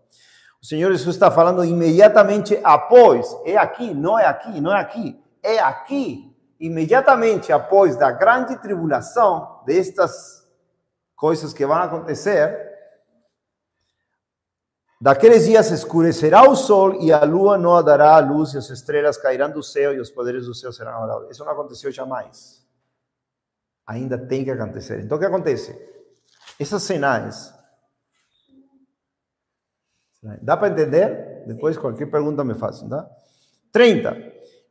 O Senhor Jesus está falando imediatamente após, é aqui, não é aqui, não é aqui, é aqui, imediatamente após da grande tribulação, destas coisas que vão acontecer, daqueles dias escurecerá o sol e a lua não dará a luz e as estrelas cairão do céu e os poderes do céu serão abalados. Isso não aconteceu jamais. Ainda tem que acontecer. Então, o que acontece? Essas sinais. Dá para entender? Depois, qualquer pergunta me façam, tá? 30.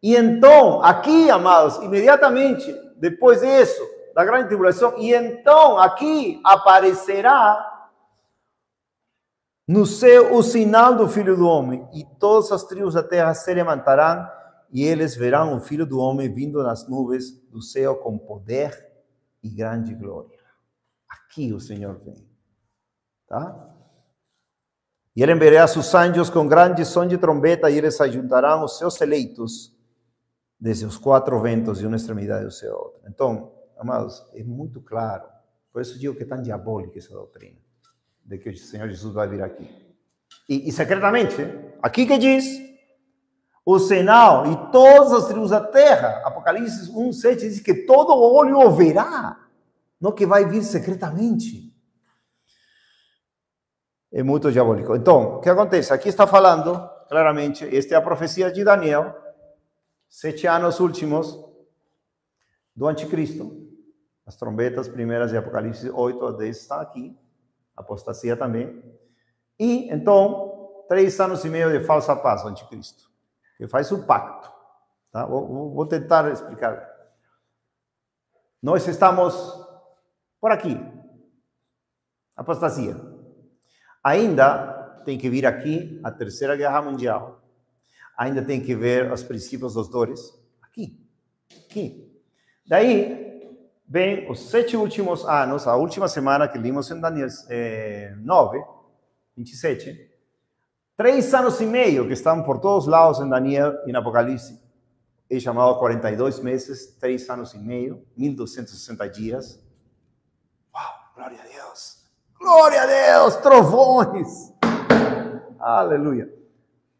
E então, aqui, amados, imediatamente, depois disso, da grande tribulação, e então aqui aparecerá no céu o sinal do Filho do Homem, e todas as tribos da terra se levantarão, e eles verão o Filho do Homem vindo nas nuvens do céu com poder e grande glória. Aqui o Senhor vem. Tá? E ele enviará seus anjos com grande som de trombeta, e eles ajuntarão os seus eleitos desde os quatro ventos, de uma extremidade do céu a outra. Então, amados, é muito claro. Por isso digo que é tão diabólica essa doutrina, de que o Senhor Jesus vai vir aqui. E secretamente, aqui que diz, o sinal e todas as tribos da terra, Apocalipse 1:7 diz que todo olho o verá, não que vai vir secretamente. É muito diabólico. Então, o que acontece? Aqui está falando, claramente, esta é a profecia de Daniel, 7 anos últimos do anticristo. As trombetas primeiras de Apocalipse 8 a 10 estão aqui, apostasia também. E, então, 3 anos e meio de falsa paz, o anticristo, que faz o pacto. Tá? Vou tentar explicar. Nós estamos por aqui, apostasia. Ainda tem que vir aqui a Terceira Guerra Mundial. Ainda tem que ver os princípios dos dores. Aqui. Daí, vem os 7 últimos anos, a última semana que limos em Daniel 9, 27. 3 anos e meio que estão por todos lados em Daniel e em Apocalipse. É chamado 42 meses, 3 anos e meio, 1260 dias. Uau, glória a Deus! Glória a Deus, trovões. Aleluia.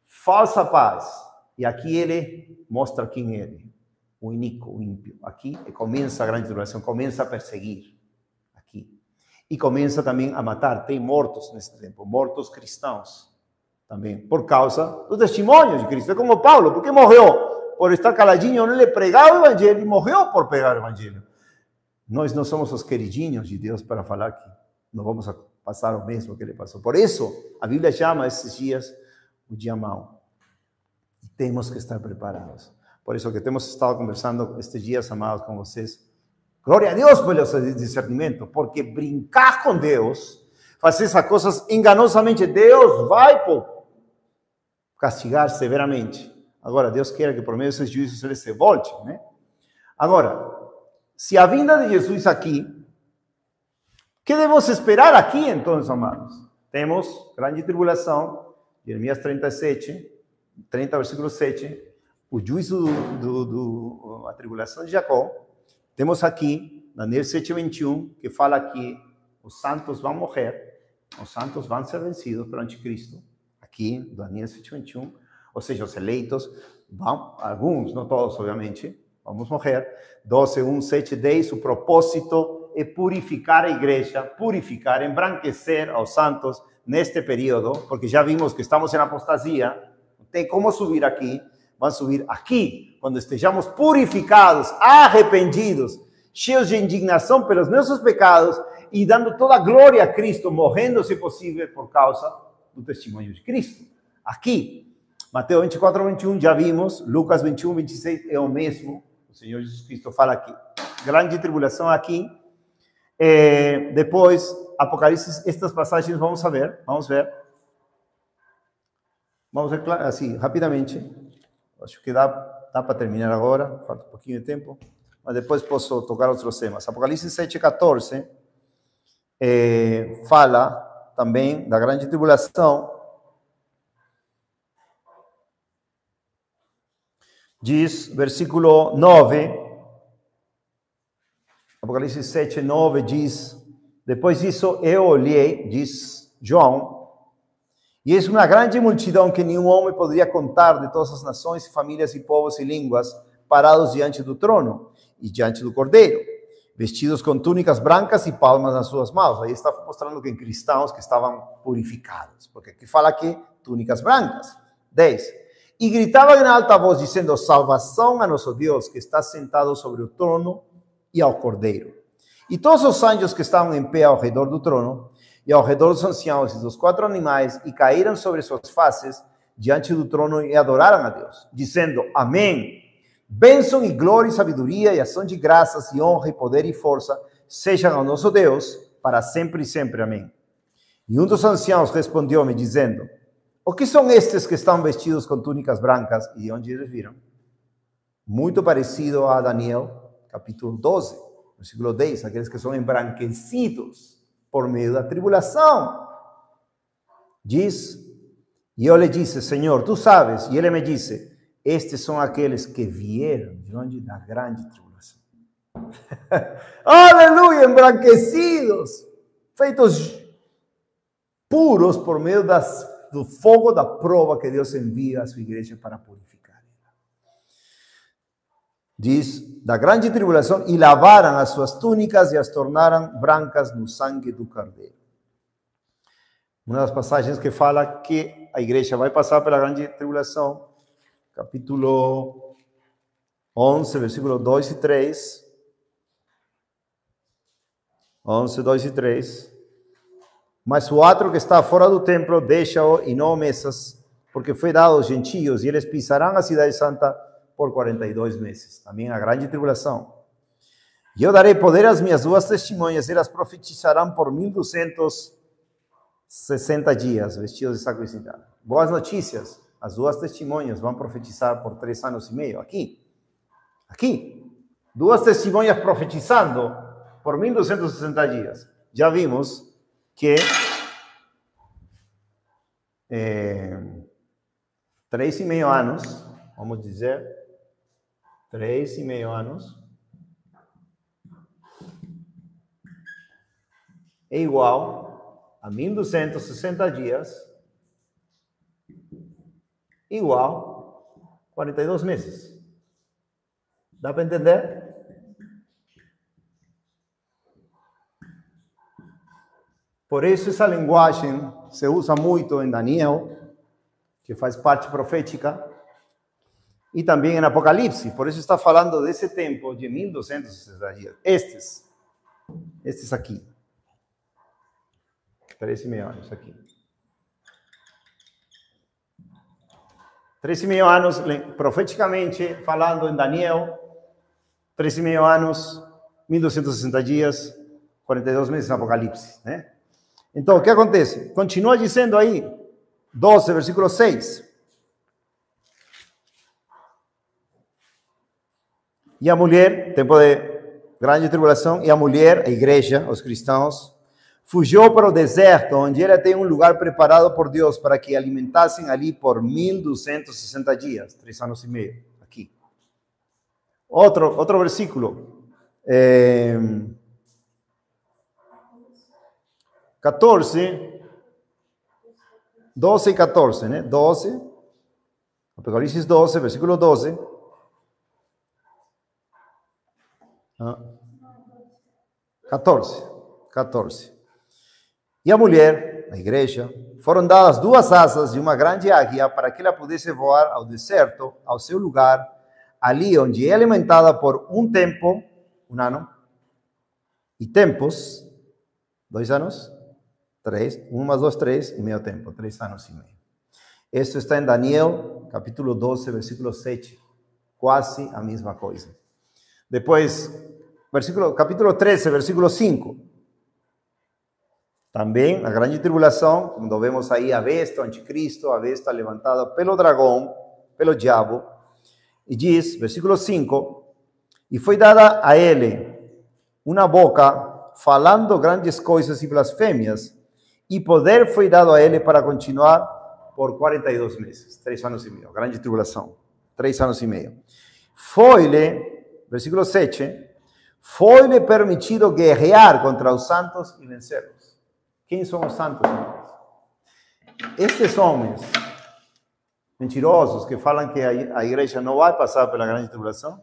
Falsa paz. E aqui ele mostra quem é ele. O iníquo, o ímpio. Aqui começa a grande tribulação, começa a perseguir. Aqui. E começa também a matar. Tem mortos nesse tempo, mortos cristãos. Também, por causa do testemunho de Cristo. É como Paulo, porque morreu por estar caladinho, não lhe pregava o evangelho e morreu por pregar o evangelho. Nós não somos os queridinhos de Deus para falar que não vamos passar o mesmo que ele passou. Por isso, a Bíblia chama esses dias o dia mau. E temos que estar preparados. Por isso que temos estado conversando estes dias, amados, com vocês. Glória a Deus pelo seu discernimento, porque brincar com Deus, fazer essas coisas enganosamente, Deus vai castigar severamente. Agora, Deus quer que por meio desses juízos ele se volte, né? Agora, se a vinda de Jesus aqui, o que devemos esperar aqui, então, amados? Temos grande tribulação, Jeremias 37, 30, versículo 7, o juízo a tribulação de Jacó. Temos aqui, Daniel 7:21, que fala que os santos vão morrer, os santos vão ser vencidos pelo anticristo. Aqui, Daniel 7:21, ou seja, os eleitos vão, alguns, não todos, obviamente, vamos morrer. 12, 1, 7, 10, o propósito é purificar a igreja, purificar, embranquecer aos santos neste período, porque já vimos que estamos em apostasia, não tem como subir aqui, vão subir aqui, quando estejamos purificados, arrependidos, cheios de indignação pelos nossos pecados e dando toda a glória a Cristo, morrendo, se possível, por causa do testemunho de Cristo. Aqui, Mateus 24, 21, já vimos, Lucas 21, 26 é o mesmo, o Senhor Jesus Cristo fala aqui. Grande tribulação aqui. Depois, Apocalipse, estas passagens vamos ver. Vamos ver assim, rapidamente. Acho que dá para terminar agora, falta um pouquinho de tempo, mas depois posso tocar outros temas. Apocalipse 7:14 fala também da grande tribulação. Diz, versículo 9, Apocalipse 7:9 diz: depois disso eu olhei, diz João, e eis uma grande multidão que nenhum homem poderia contar, de todas as nações, famílias e povos e línguas, parados diante do trono e diante do Cordeiro, vestidos com túnicas brancas e palmas nas suas mãos. Aí está mostrando que cristãos que estavam purificados, porque aqui fala que túnicas brancas. 10. E gritavam em alta voz, dizendo: salvação a nosso Deus, que está sentado sobre o trono e ao Cordeiro. E todos os anjos que estavam em pé ao redor do trono, e ao redor dos anciãos e dos 4 animais, e caíram sobre suas faces diante do trono e adoraram a Deus, dizendo: amém. Bênção e glória e sabedoria e ação de graças e honra e poder e força sejam ao nosso Deus para sempre e sempre. Amém. E um dos anciãos respondeu-me, dizendo: o que são estes que estão vestidos com túnicas brancas? E de onde eles viram? Muito parecido a Daniel, capítulo 12, versículo 10, aqueles que são embranquecidos por meio da tribulação. Diz, e eu lhe disse: Senhor, tu sabes. E ele me disse: estes são aqueles que vieram de onde? Da grande tribulação. Aleluia, embranquecidos, feitos puros por meio do fogo da prova que Deus envia à sua igreja para purificar. Diz, da grande tribulação, e lavaram as suas túnicas e as tornaram brancas no sangue do Cordeiro. Uma das passagens que fala que a igreja vai passar pela grande tribulação, capítulo 11, versículo 2 e 3. 11, 2 e 3. Mas o outro que está fora do templo, deixa-o e não o mexas, porque foi dado aos gentios, e eles pisarão a cidade santa por 42 meses. Também a grande tribulação. E eu darei poder às minhas duas testemunhas, elas profetizarão por 1260 dias, vestidos de saco e cinta. Boas notícias, as duas testemunhas vão profetizar por 3 anos e meio. Aqui. Duas testemunhas profetizando por 1260 dias. Já vimos que 3,5 anos, vamos dizer, 3,5 anos é igual a 1260 dias, igual a 42 meses. Dá para entender? Por isso essa linguagem se usa muito em Daniel, que faz parte profética, e também em Apocalipse. Por isso está falando desse tempo de 1260 dias. Estes aqui. 3,5 anos aqui. 3,5 anos, profeticamente falando em Daniel, 3,5 anos, 1260 dias, 42 meses em Apocalipse, né? Então, o que acontece? Continua dizendo aí, 12, versículo 6. E a mulher, tempo de grande tribulação, e a mulher, a igreja, os cristãos, fugiu para o deserto, onde ela tem um lugar preparado por Deus para que alimentassem ali por 1260 dias, 3 anos e meio, aqui. Outro versículo. 14, 12 e 14, né? 12, Apocalipse 12, versículo 12. 14. E a mulher, a igreja, foram dadas 2 asas de uma grande águia para que ela pudesse voar ao deserto, ao seu lugar, ali onde é alimentada por um tempo, 1 ano, e tempos, 2 anos, 3, 1 mais 2, 3, e meio tempo, 3 anos e meio. Isso está em Daniel, capítulo 12, versículo 7, quase a mesma coisa. Depois, capítulo 13, versículo 5. Também a grande tribulação, quando vemos aí a besta, o anticristo, a besta levantada pelo dragão, pelo diabo. E diz, versículo 5, e foi dada a ele uma boca falando grandes coisas e blasfêmias, e poder foi dado a ele para continuar por 42 meses, 3 anos e meio, grande tribulação, 3 anos e meio. Foi-lhe, versículo 7, foi-lhe permitido guerrear contra os santos e vencê-los. Quem são os santos? Estes homens mentirosos que falam que a igreja não vai passar pela grande tribulação,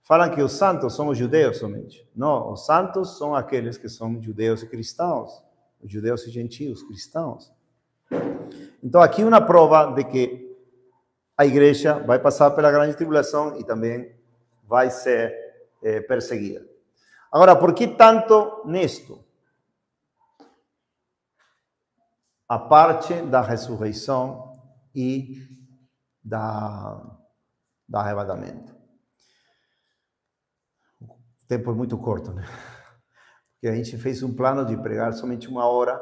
falam que os santos são os judeus somente. Não, os santos são aqueles que são judeus e cristãos, os judeus e gentios cristãos. Então aqui uma prova de que a igreja vai passar pela grande tribulação e também vai ser perseguida. Agora, por que tanto nisto? A parte da ressurreição e do arrebatamento. O tempo é muito curto, né? Porque a gente fez um plano de pregar somente 1 hora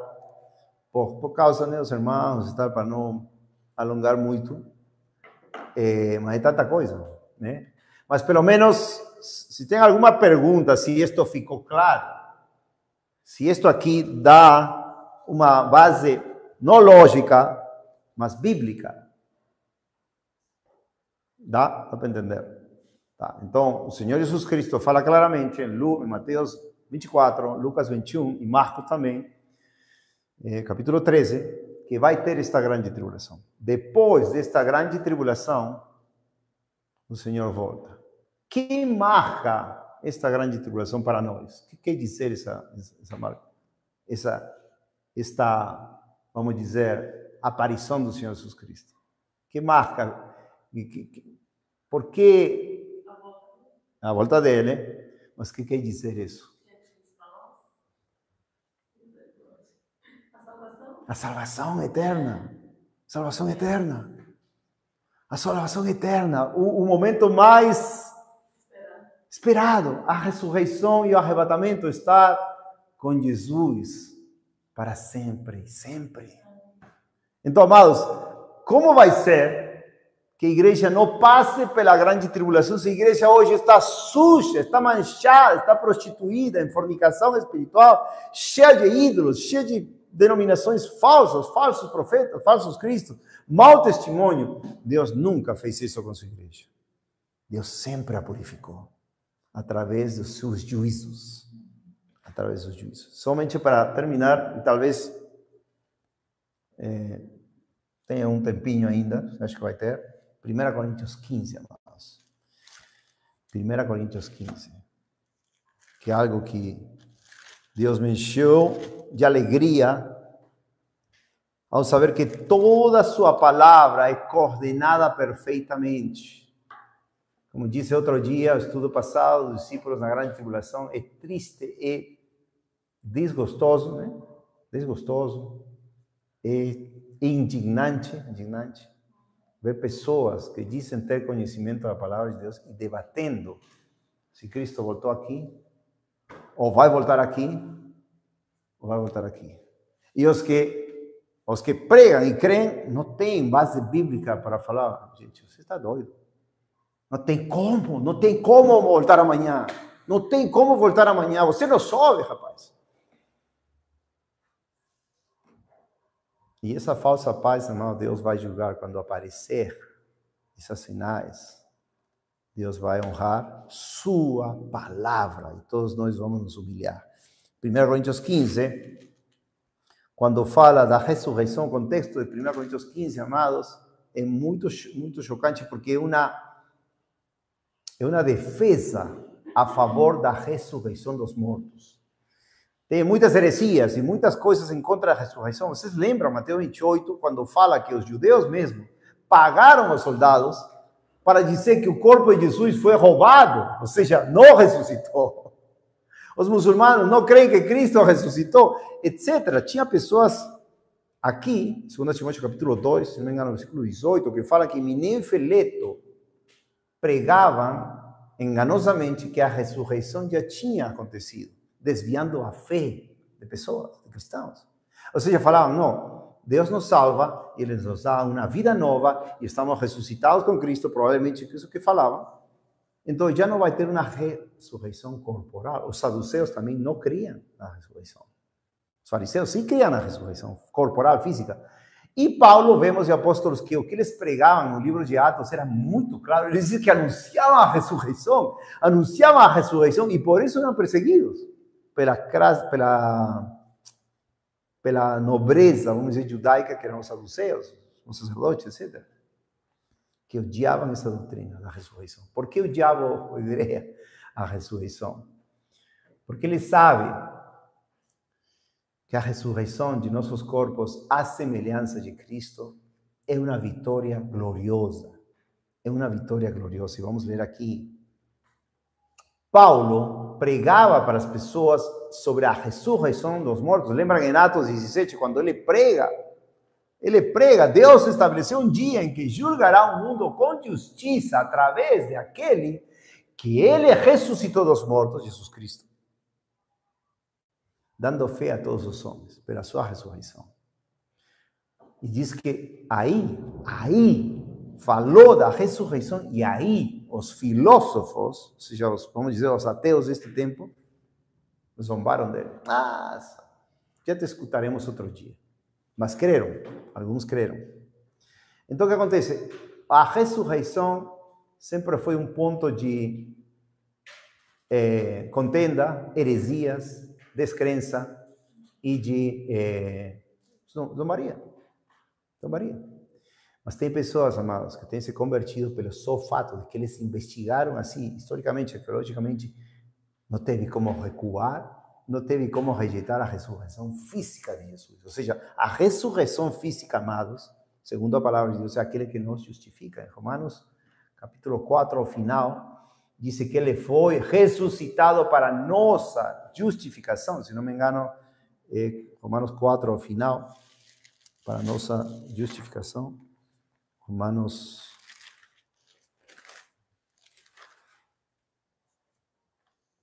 por causa, né, dos irmãos e tal, para não alongar muito, mas é tanta coisa, né? Mas pelo menos, se tem alguma pergunta, se isto ficou claro, se isto aqui dá uma base não lógica, mas bíblica, dá para entender? Tá. Então, o Senhor Jesus Cristo fala claramente em Mateus 24, Lucas 21 e Marcos também, capítulo 13, que vai ter esta grande tribulação. Depois desta grande tribulação, o Senhor volta. Que marca esta grande tribulação para nós? O que quer dizer essa marca? Esta, vamos dizer, aparição do Senhor Jesus Cristo. Que marca? Por que a volta dele? Mas o que quer dizer isso? A salvação eterna. Salvação eterna. A salvação eterna. O momento mais esperado. A ressurreição e o arrebatamento. Estar com Jesus para sempre. Sempre. Então, amados, como vai ser que a igreja não passe pela grande tribulação se a igreja hoje está suja, está manchada, está prostituída em fornicação espiritual, cheia de ídolos, cheia de denominações falsas, falsos profetas, falsos cristos, mau testemunho? Deus nunca fez isso com sua igreja. Deus sempre a purificou através dos seus juízos. Através dos juízos. Somente para terminar, e talvez tenha um tempinho ainda, acho que vai ter, 1 Coríntios 15, amados. 1 Coríntios 15. Que é algo que Deus me encheu de alegria ao saber que toda a sua palavra é coordenada perfeitamente. Como disse outro dia, o estudo passado, os discípulos na grande tribulação, é triste e desgostoso, né? Desgostoso e indignante ver pessoas que dizem ter conhecimento da palavra de Deus e debatendo se Cristo voltou aqui, ou vai voltar aqui, ou vai voltar aqui. E os que pregam e creem não têm base bíblica para falar. Gente, você está doido. Não tem como voltar amanhã. Não tem como voltar amanhã. Você não soube, rapaz. E essa falsa paz, irmão, Deus vai julgar quando aparecer esses sinais. Deus vai honrar sua palavra e todos nós vamos nos humilhar. 1 Coríntios 15, quando fala da ressurreição, o contexto de 1 Coríntios 15, amados, é muito, muito chocante porque é uma defesa a favor da ressurreição dos mortos. Tem muitas heresias e muitas coisas em contra da ressurreição. Vocês lembram, Mateus 28, quando fala que os judeus mesmo pagaram os soldados para dizer que o corpo de Jesus foi roubado, ou seja, não ressuscitou. Os muçulmanos não creem que Cristo ressuscitou, etc. Tinha pessoas aqui, 2 Timóteo capítulo 2, se não me engano, versículo 18, que fala que Mineu e Fileto pregavam enganosamente que a ressurreição já tinha acontecido, desviando a fé de pessoas, de cristãos. Ou seja, falavam, não, Deus nos salva, Ele nos dá uma vida nova, e estamos ressuscitados com Cristo, provavelmente isso que falavam. Então já não vai ter uma ressurreição corporal. Os saduceus também não criam na ressurreição. Os fariseus sim criam na ressurreição corporal, física. E Paulo, vemos de apóstolos que o que eles pregavam no livro de Atos era muito claro. Eles diziam que anunciavam a ressurreição, e por isso eram perseguidos pela nobreza, vamos dizer, judaica, que eram os saduceus, os sacerdotes, etc., que odiavam essa doutrina da ressurreição. Por que o diabo odiaria a ressurreição? Porque ele sabe que a ressurreição de nossos corpos, à semelhança de Cristo, é uma vitória gloriosa. É uma vitória gloriosa. E vamos ver aqui. Paulo pregava para as pessoas sobre a ressurreição dos mortos. Lembram em Atos 17, quando ele prega, Deus estabeleceu um dia em que julgará o mundo com justiça através de aquele que ele ressuscitou dos mortos, Jesus Cristo, dando fé a todos os homens pela sua ressurreição. E diz que aí, falou da ressurreição, e aí os filósofos, ou seja, vamos dizer, os ateus deste tempo, zombaram dele. Já te escutaremos outro dia. Mas creram, alguns creram. Então, o que acontece? A ressurreição sempre foi um ponto de contenda, heresias, descrença e de zombaria. Mas tem pessoas, amados, que têm se convertido pelo só fato de que eles investigaram assim, historicamente, arqueologicamente, não teve como recuar, não teve como rejeitar a ressurreição física de Jesus. Ou seja, a ressurreição física, amados, segundo a palavra de Deus, é aquele que nos justifica. Em Romanos, capítulo 4, ao final, diz que ele foi ressuscitado para nossa justificação. Se não me engano, Romanos 4, ao final, para nossa justificação. Romanos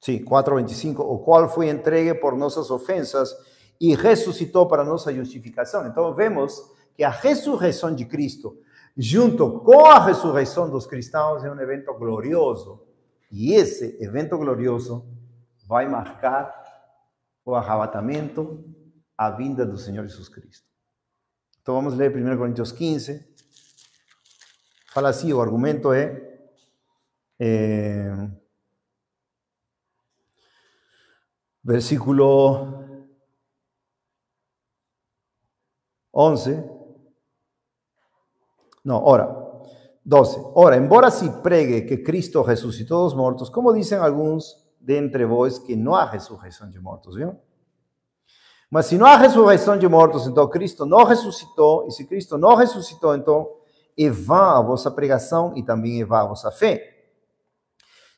4:25, o qual foi entregue por nossas ofensas e ressuscitou para nossa justificação. Então vemos que a ressurreição de Cristo, junto com a ressurreição dos cristãos, é um evento glorioso. E esse evento glorioso vai marcar o arrebatamento, a vinda do Senhor Jesus Cristo. Então vamos ler 1 Coríntios 15. Fala assim, o argumento versículo 11. No, ora, 12. Ora, embora se pregue que Cristo ressuscitou dos mortos, como dicen algunos de entre vós que no há ressurreição de mortos, viu? Mas se não há ressurreição de mortos, então Cristo não ressuscitou, e se Cristo não ressuscitou, então é vã a vossa pregação e também é vã a vossa fé.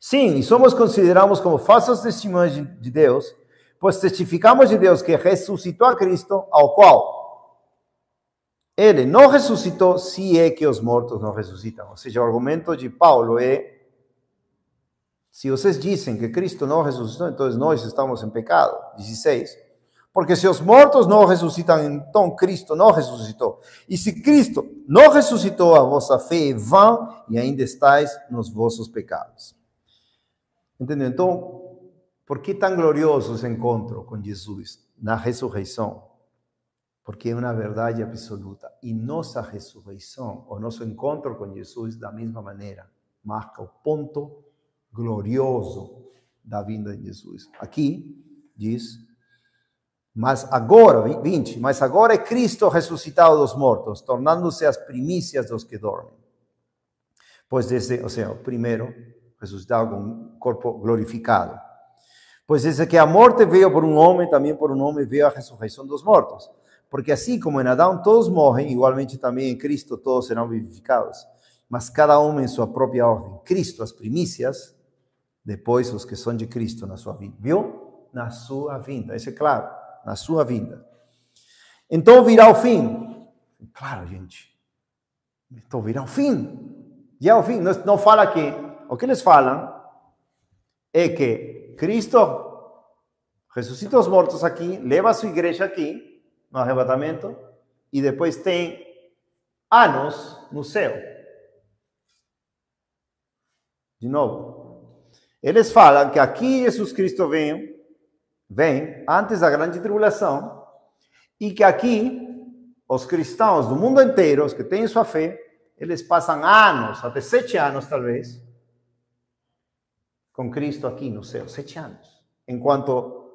Sim, e somos considerados como falsas testemunhas de Deus, pois testificamos de Deus que ressuscitou a Cristo, ao qual ele não ressuscitou, se é que os mortos não ressuscitam. Ou seja, o argumento de Paulo é: se vocês dizem que Cristo não ressuscitou, então nós estamos em pecado. 16. Porque se os mortos não ressuscitam, então Cristo não ressuscitou. E se Cristo não ressuscitou, a vossa fé é vã e ainda estáis nos vossos pecados. Entendeu? Então, por que tão glorioso esse encontro com Jesus na ressurreição? Porque é uma verdade absoluta. E nossa ressurreição, o nosso encontro com Jesus, da mesma maneira, marca o ponto glorioso da vinda de Jesus. Aqui diz: mas agora, 20, mas agora é Cristo ressuscitado dos mortos, tornando-se as primícias dos que dormem. Pois desde, ou seja, o primeiro ressuscitado com um corpo glorificado. Pois desde que a morte veio por um homem, também por um homem veio a ressurreição dos mortos. Porque assim como em Adão todos morrem, igualmente também em Cristo todos serão vivificados. Mas cada um em sua própria ordem. Cristo as primícias, depois os que são de Cristo na sua vinda. Viu? Na sua vinda, isso é claro. Na sua vinda. Então virá o fim. Claro, gente. Então virá o fim. Já é o fim. Não fala que... O que eles falam é que Cristo ressuscita os mortos aqui, leva a sua igreja aqui, no arrebatamento, e depois tem anos no céu. De novo. Eles falam que aqui Jesus Cristo vem antes da grande tribulação, e que aqui os cristãos do mundo inteiro, os que têm sua fé, eles passam anos, até 7 anos talvez, com Cristo aqui no céu, 7 anos, enquanto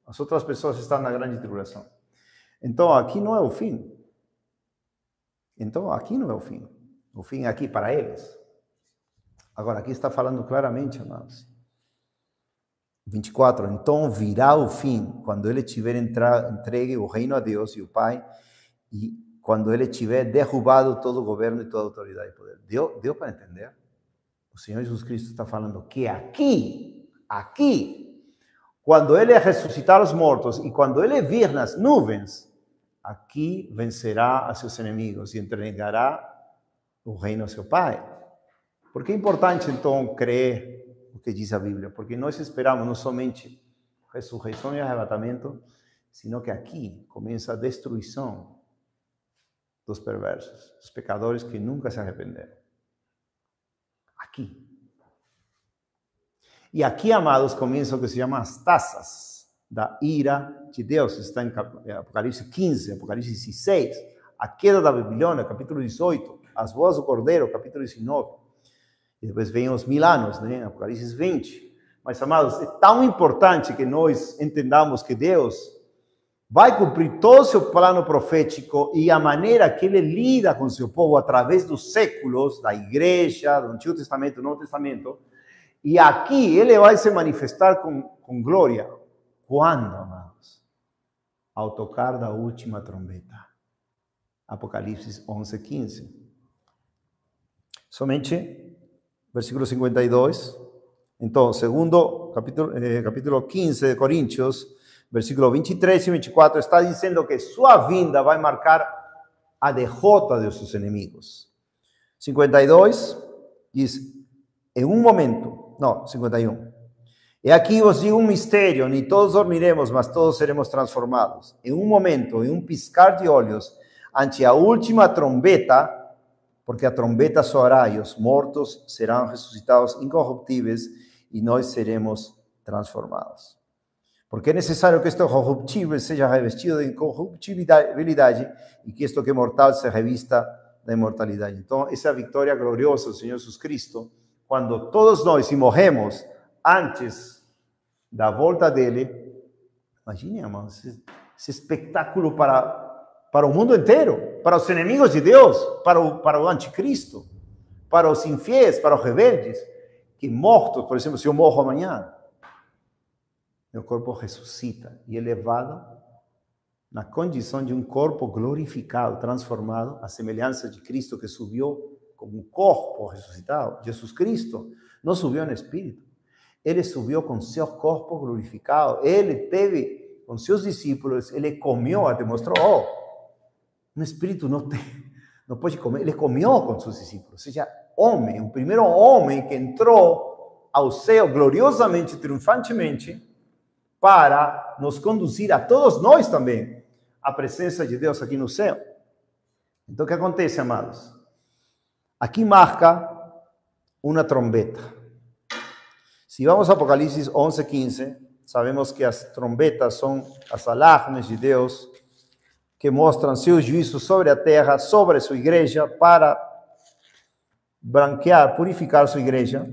as outras pessoas estão na grande tribulação. Então aqui não é o fim. O fim é aqui para eles. Agora aqui está falando claramente, amados. 24, então virá o fim, quando ele tiver entregue o reino a Deus e o Pai, e quando ele tiver derrubado todo o governo e toda a autoridade e poder. Deu para entender? O Senhor Jesus Cristo está falando que aqui, quando ele ressuscitar os mortos e quando ele vir nas nuvens, aqui vencerá a seus inimigos e entregará o reino a seu Pai. Por que é importante, então, crer o que diz a Bíblia? Porque nós esperamos não somente ressurreição e arrebatamento, sino que aqui começa a destruição dos perversos, dos pecadores que nunca se arrependeram. Aqui. E aqui, amados, começa o que se chama as taças da ira de Deus. Está em Apocalipse 15, Apocalipse 16, a queda da Babilônia, capítulo 18, as boas do Cordeiro, capítulo 19. E depois vem os 1000 anos, né? Apocalipse 20. Mas, amados, é tão importante que nós entendamos que Deus vai cumprir todo o seu plano profético e a maneira que ele lida com seu povo através dos séculos, da igreja, do Antigo Testamento, do Novo Testamento. E aqui ele vai se manifestar com glória. Quando, amados? Ao tocar da última trombeta. Apocalipse 11, 15. Somente, versículo 52. Então, segundo capítulo 15 de Coríntios, versículo 23 e 24, está dizendo que sua vinda vai marcar a derrota de seus inimigos. 52 diz, em um momento, não, 51. E aqui vos digo um mistério, nem todos dormiremos, mas todos seremos transformados. Em um momento, em um piscar de olhos, ante a última trombeta, porque a trombeta soará e os mortos serão ressuscitados incorruptíveis e nós seremos transformados. Porque é necessário que este corruptível seja revestido de incorruptibilidade e que isto que é mortal se revista da imortalidade. Então, essa é a vitória gloriosa do Senhor Jesus Cristo, quando todos nós, se morremos antes da volta dele, imagine, irmãos, esse espetáculo para o mundo inteiro, para os inimigos de Deus, para o anticristo, para os infiéis, para os rebeldes, que mortos, por exemplo, se eu morro amanhã, meu corpo ressuscita e é levado na condição de um corpo glorificado, transformado, à semelhança de Cristo que subiu como um corpo ressuscitado. Jesus Cristo não subiu no Espírito, ele subiu com seu corpo glorificado, ele teve com seus discípulos, ele comeu, até mostrou, um Espírito não pode comer, ele comeu com seus discípulos, ou seja, homem, o primeiro homem que entrou ao céu gloriosamente, triunfantemente, para nos conduzir a todos nós também à presença de Deus aqui no céu. Então, o que acontece, amados? Aqui marca uma trombeta. Se vamos a Apocalipse 11, 15, sabemos que as trombetas são as alarmes de Deus que mostram seu juízo sobre a terra, sobre a sua igreja, para branquear, purificar sua igreja.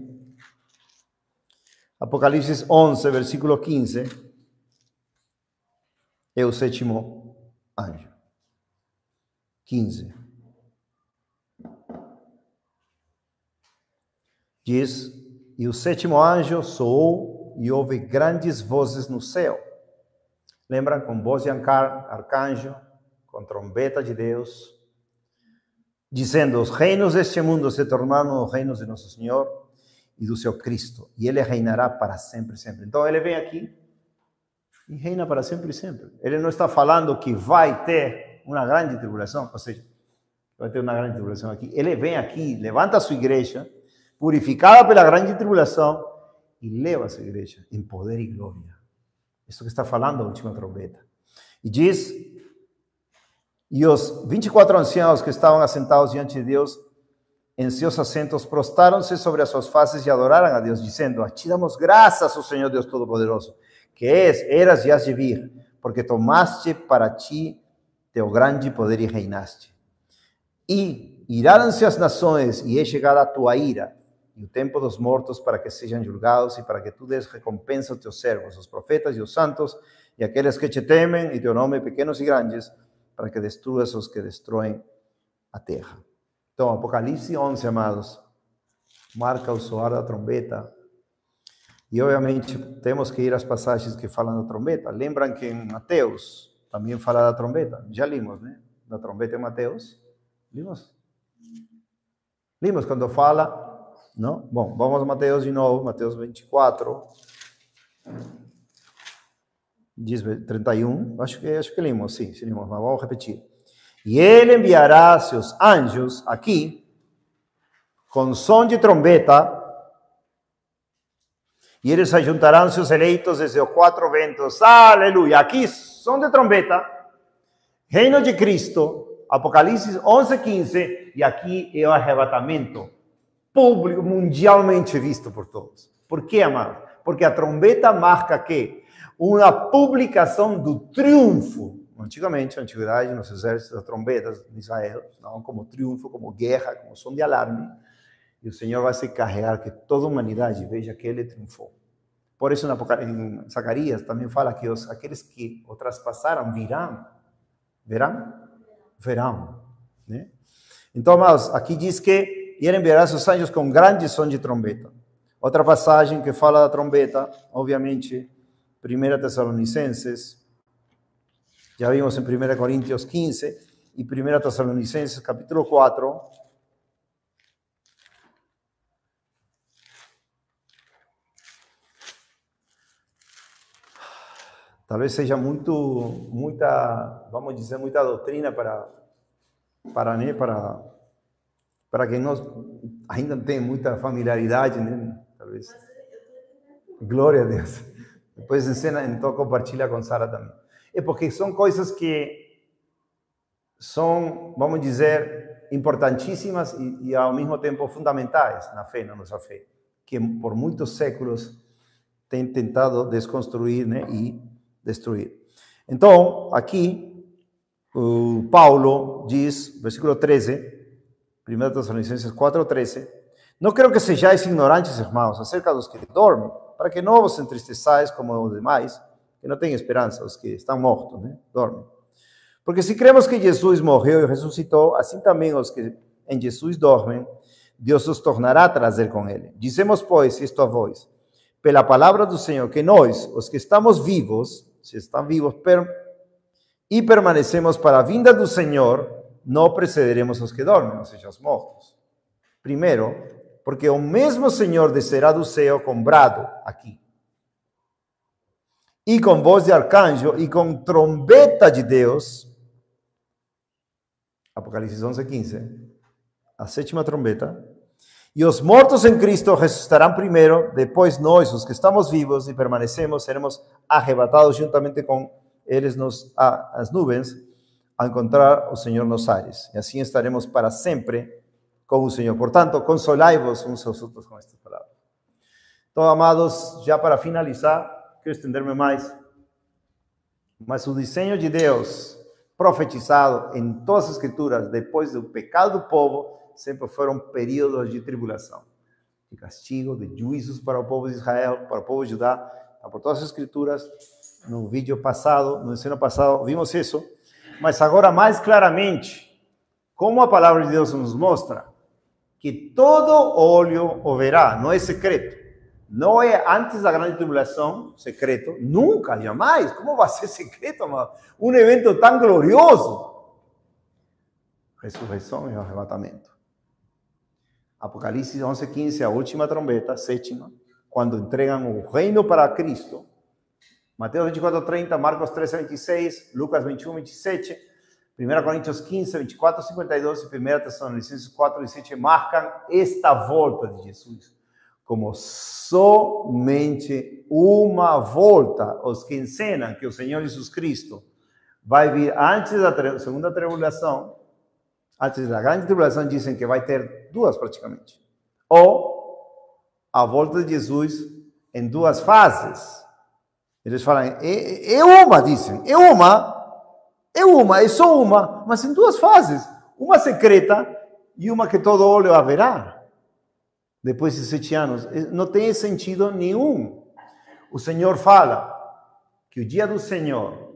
Apocalipse 11, versículo 15, é o sétimo anjo. 15. Diz, e o sétimo anjo soou e houve grandes vozes no céu. Lembram? Com voz de arcanjo, com trombeta de Deus, dizendo, os reinos deste mundo se tornaram os reinos de nosso Senhor e do seu Cristo, e ele reinará para sempre, sempre. Então ele vem aqui e reina para sempre e sempre. Ele não está falando que vai ter uma grande tribulação, ou seja, vai ter uma grande tribulação aqui. Ele vem aqui, levanta a sua igreja, purificada pela grande tribulação, e leva a sua igreja em poder e glória. Isso que está falando a última trombeta. E diz, e os 24 anciãos que estavam assentados diante de Deus, em seus assentos, prostraram-se sobre as suas faces e adoraram a Deus, dizendo, a ti damos graças, ó Senhor Deus Todo-Poderoso, que eras e has de vir, porque tomaste para ti teu grande poder e reinaste. E iraram-se as nações, e é chegada a tua ira, e o tempo dos mortos para que sejam julgados, e para que tu des recompensa aos teus servos, os profetas e os santos, e aqueles que te temem, e teu nome, pequenos e grandes, para que destruas os que destroem a terra. Então, Apocalipse 11, amados, marca o soar da trombeta. E, obviamente, temos que ir às passagens que falam da trombeta. Lembram que em Mateus também fala da trombeta? Já limos, né? Da trombeta em Mateus. Limos? Limos quando fala, não? Bom, vamos a Mateus de novo, Mateus 24. Diz 31. Acho que limos, sim, limos, mas vamos repetir. E ele enviará seus anjos aqui, com som de trombeta, e eles ajuntarão seus eleitos desde os 4 ventos. Aleluia! Aqui, som de trombeta, reino de Cristo, Apocalipse 11:15, e aqui é o arrebatamento público, mundialmente visto por todos. Por quê, amado? Porque a trombeta marca que uma publicação do triunfo. Antigamente, na antiguidade, nos exércitos, as trombetas de Israel, não como triunfo, como guerra, como som de alarme. E o Senhor vai se carregar que toda a humanidade veja que Ele triunfou. Por isso, em Zacarias também fala que aqueles que o traspassaram virão. Verão. Né? Então, amados, aqui diz que ele enviará seus anjos com grande som de trombeta. Outra passagem que fala da trombeta, obviamente, 1 Tessalonicenses, já vimos em 1 Coríntios 15, e 1 Tessalonicenses, capítulo 4, talvez seja muita, vamos dizer, muita doutrina para quem nós ainda tem muita familiaridade, né? Talvez. Glória a Deus. Depois ensina, então compartilha com Sara também. É porque são coisas que são, vamos dizer, importantíssimas e ao mesmo tempo fundamentais na fé, na nossa fé, que por muitos séculos tem tentado desconstruir, né, e destruir. Então, aqui, Paulo diz, versículo 13, 1 Tessalonicenses 4:13, não quero que sejais ignorantes, irmãos, acerca dos que dormem, para que não vos entristeçais como os demais, que não têm esperança, os que estão mortos, né? Dormem. Porque se cremos que Jesus morreu e ressuscitou, assim também os que em Jesus dormem, Deus os tornará a trazer com ele. Dizemos, pois, isto a vós, pela palavra do Senhor, que nós, os que estamos vivos, se estão vivos e permanecemos para a vinda do Senhor, não precederemos os que dormem, ou seja, os mortos. Primeiro, porque o mesmo Senhor descerá do céu com brado, aqui, e com voz de arcanjo, e com trombeta de Deus, Apocalipse 11:15, a sétima trombeta, e os mortos em Cristo ressuscitarão primeiro, depois nós, os que estamos vivos e permanecemos, seremos arrebatados juntamente com eles as nuvens, a encontrar o Senhor nos ares, e assim estaremos para sempre com o Senhor. Portanto, consolai-vos uns aos outros com estas palavras. Então, amados, já para finalizar, quero estender-me mais, mas o desenho de Deus profetizado em todas as Escrituras, depois do pecado do povo, sempre foram períodos de tribulação, de castigo, de juízos para o povo de Israel, para o povo de Judá. Por todas as Escrituras, no vídeo passado, no ensino passado, vimos isso, mas agora mais claramente, como a palavra de Deus nos mostra, que todo olho o verá, não é secreto. Não é antes da grande tribulação, secreto, nunca, jamais. Como vai ser secreto, amado? Um evento tão glorioso. Ressurreição e arrebatamento. Apocalipse 11:15, a última trombeta, sétima, quando entregam o reino para Cristo. Mateus 24:30, Marcos 13:26, Lucas 21:27, 1 Coríntios 15, 24, 52 e 1 Tessalonicenses 4:17 marcam esta volta de Jesus como somente uma volta. Os que ensinam que o Senhor Jesus Cristo vai vir antes da segunda tribulação, antes da grande tribulação, dizem que vai ter duas praticamente. Ou a volta de Jesus em duas fases. Eles falam, é uma, dizem, é só uma, mas em duas fases. Uma secreta e uma que todo olho haverá. Depois de 7 anos. Não tem sentido nenhum. O Senhor fala que o dia do Senhor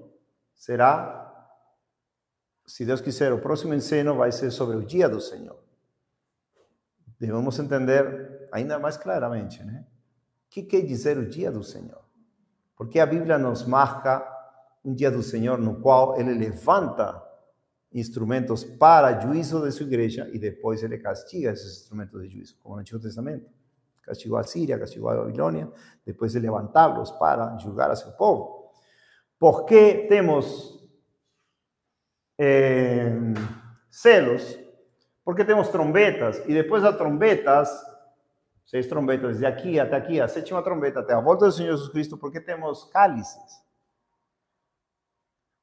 será, se Deus quiser, o próximo ensino vai ser sobre o dia do Senhor. Devemos entender ainda mais claramente, né? O que quer dizer o dia do Senhor? Porque a Bíblia nos marca um dia do Senhor no qual Ele levanta instrumentos para juízo de sua igreja e depois Ele castiga esses instrumentos de juízo, como no Antigo Testamento. Castigou a Síria, castigou a Babilônia, depois de levantá-los para julgar a seu povo. Porque temos selos, porque temos trombetas, e depois das trombetas, 6 trombetas, de aqui até aqui, a 7ª trombeta, até a volta do Senhor Jesus Cristo, porque temos cálices.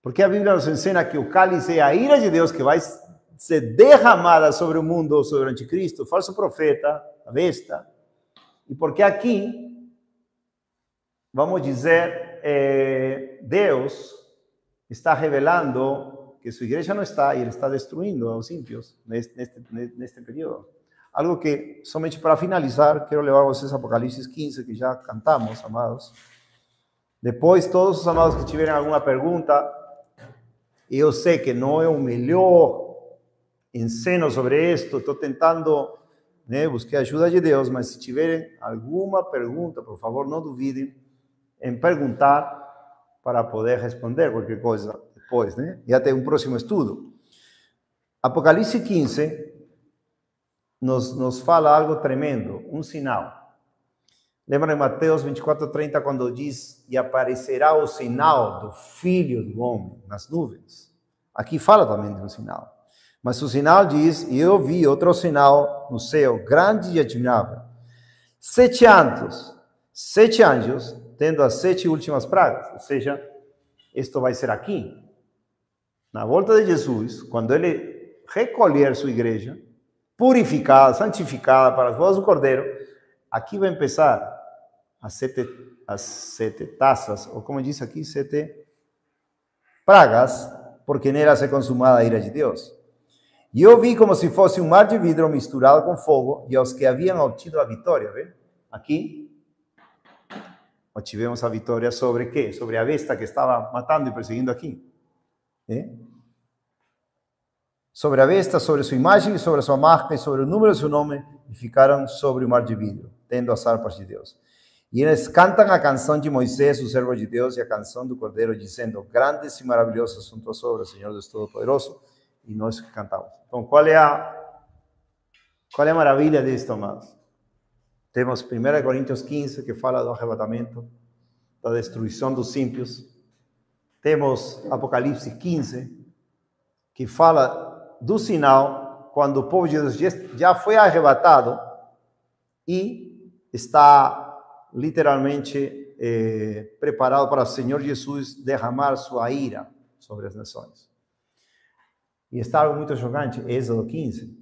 Porque a Bíblia nos ensina que o cálice é a ira de Deus que vai ser derramada sobre o mundo, sobre o anticristo, o falso profeta, a besta. E porque aqui, vamos dizer, Deus está revelando que sua igreja não está e ele está destruindo aos ímpios neste período. Algo que, somente para finalizar, quero levar vocês a Apocalipse 15, que já cantamos, amados. Depois, todos os amados que tiverem alguma pergunta, eu sei que não é o melhor ensino sobre isto, estou tentando, buscar ajuda de Deus, mas se tiverem alguma pergunta, por favor, não duvidem em perguntar para poder responder qualquer coisa depois, E até um próximo estudo. Apocalipse 15 nos fala algo tremendo, um sinal. Lembra em Mateus 24:30, quando diz: e aparecerá o sinal do Filho do Homem nas nuvens. Aqui fala também de um sinal. Mas o sinal diz: e eu vi outro sinal no céu, grande e admirável. 7 anjos, tendo as 7 últimas pragas. Ou seja, isto vai ser aqui. Na volta de Jesus, quando ele recolher sua igreja, purificada, santificada para as bodas do Cordeiro, aqui vai começar as sete taças, ou como diz aqui, 7 pragas, porque nelas é consumada a ira de Deus. E eu vi como se fosse um mar de vidro misturado com fogo, e aos que haviam obtido a vitória, vê? Aqui, tivemos a vitória sobre quê? Sobre a besta que estava matando e perseguindo aqui. Sobre a besta, sobre sua imagem, sobre sua marca e sobre o número de seu nome, e ficaram sobre o mar de vidro, tendo as harpas de Deus. E eles cantam a canção de Moisés, o servo de Deus, e a canção do Cordeiro, dizendo: grandes e maravilhosas são tuas obras, Senhor Deus Todo-Poderoso. E nós que cantamos. Então, qual é a maravilha disto, amados? Temos 1 Coríntios 15, que fala do arrebatamento, da destruição dos ímpios. Temos Apocalipse 15, que fala do sinal, quando o povo de Deus já foi arrebatado e está literalmente preparado para o Senhor Jesus derramar sua ira sobre as nações. E está algo muito chocante, Êxodo 15.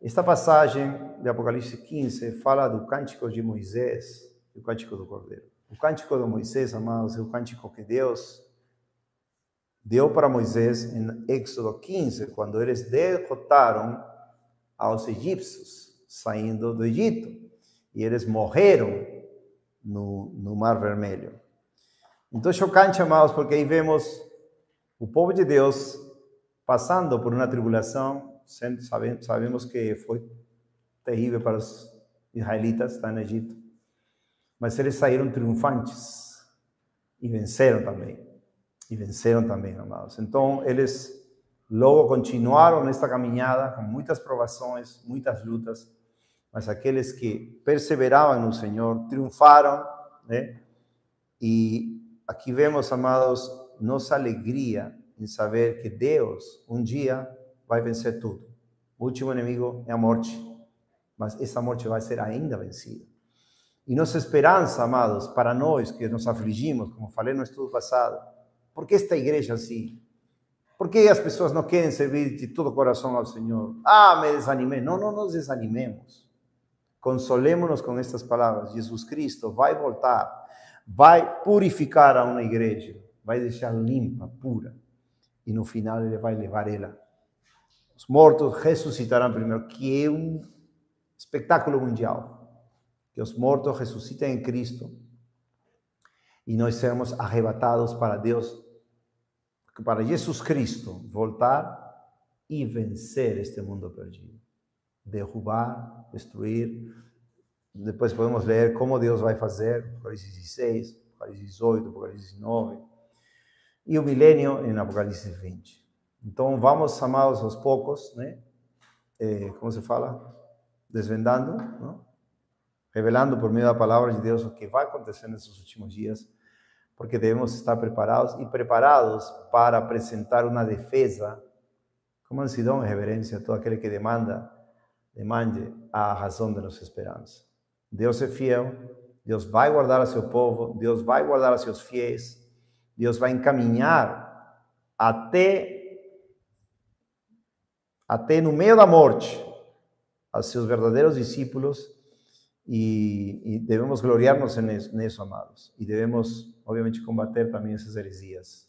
Esta passagem de Apocalipse 15 fala do cântico de Moisés e o cântico do Cordeiro. O cântico de Moisés, amados, é o cântico que Deus deu para Moisés em Êxodo 15, quando eles derrotaram aos egípcios saindo do Egito. E eles morreram no Mar Vermelho. Então, chocante, amados, porque aí vemos o povo de Deus passando por uma tribulação. Sabemos que foi terrível para os israelitas estar no Egito. Mas eles saíram triunfantes e venceram também, amados. Então, eles logo continuaram nesta caminhada com muitas provações, muitas lutas, mas aqueles que perseveravam no Senhor triunfaram, E aqui vemos, amados, nossa alegria em saber que Deus um dia vai vencer tudo. O último inimigo é a morte, mas essa morte vai ser ainda vencida. E nossa esperança, amados, para nós que nos afligimos, como falei no estudo passado, por que esta igreja assim? Por que as pessoas não querem servir de todo o coração ao Senhor? Me desanimei. Não nos desanimemos. Consolemos-nos com estas palavras. Jesus Cristo vai voltar, vai purificar a uma igreja, vai deixar limpa, pura. E no final ele vai levar ela. Os mortos ressuscitarão primeiro, que é um espetáculo mundial. Que os mortos ressuscitem em Cristo e nós sermos arrebatados para Deus, para Jesus Cristo voltar e vencer este mundo perdido. Derrubar, destruir. Depois podemos ler como Deus vai fazer, Apocalipse 16, Apocalipse 18, Apocalipse 19. E o milênio em Apocalipse 20. Então, vamos, amados, aos poucos, como se fala? Desvendando, não? Revelando por meio da palavra de Deus o que vai acontecer nesses últimos dias, porque devemos estar preparados para apresentar uma defesa, com mansidão e reverência a todo aquele que demande a razão de nossa esperança. Deus é fiel, Deus vai guardar a seu povo, Deus vai guardar a seus fiéis, Deus vai encaminhar até no meio da morte, a seus verdadeiros discípulos, e devemos gloriarnos nisso, amados. E devemos, obviamente, combater também essas heresias.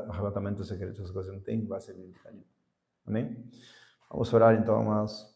Arrebatamento secreto, essas coisas não tem base bíblica. Amém? Vamos orar então, amados.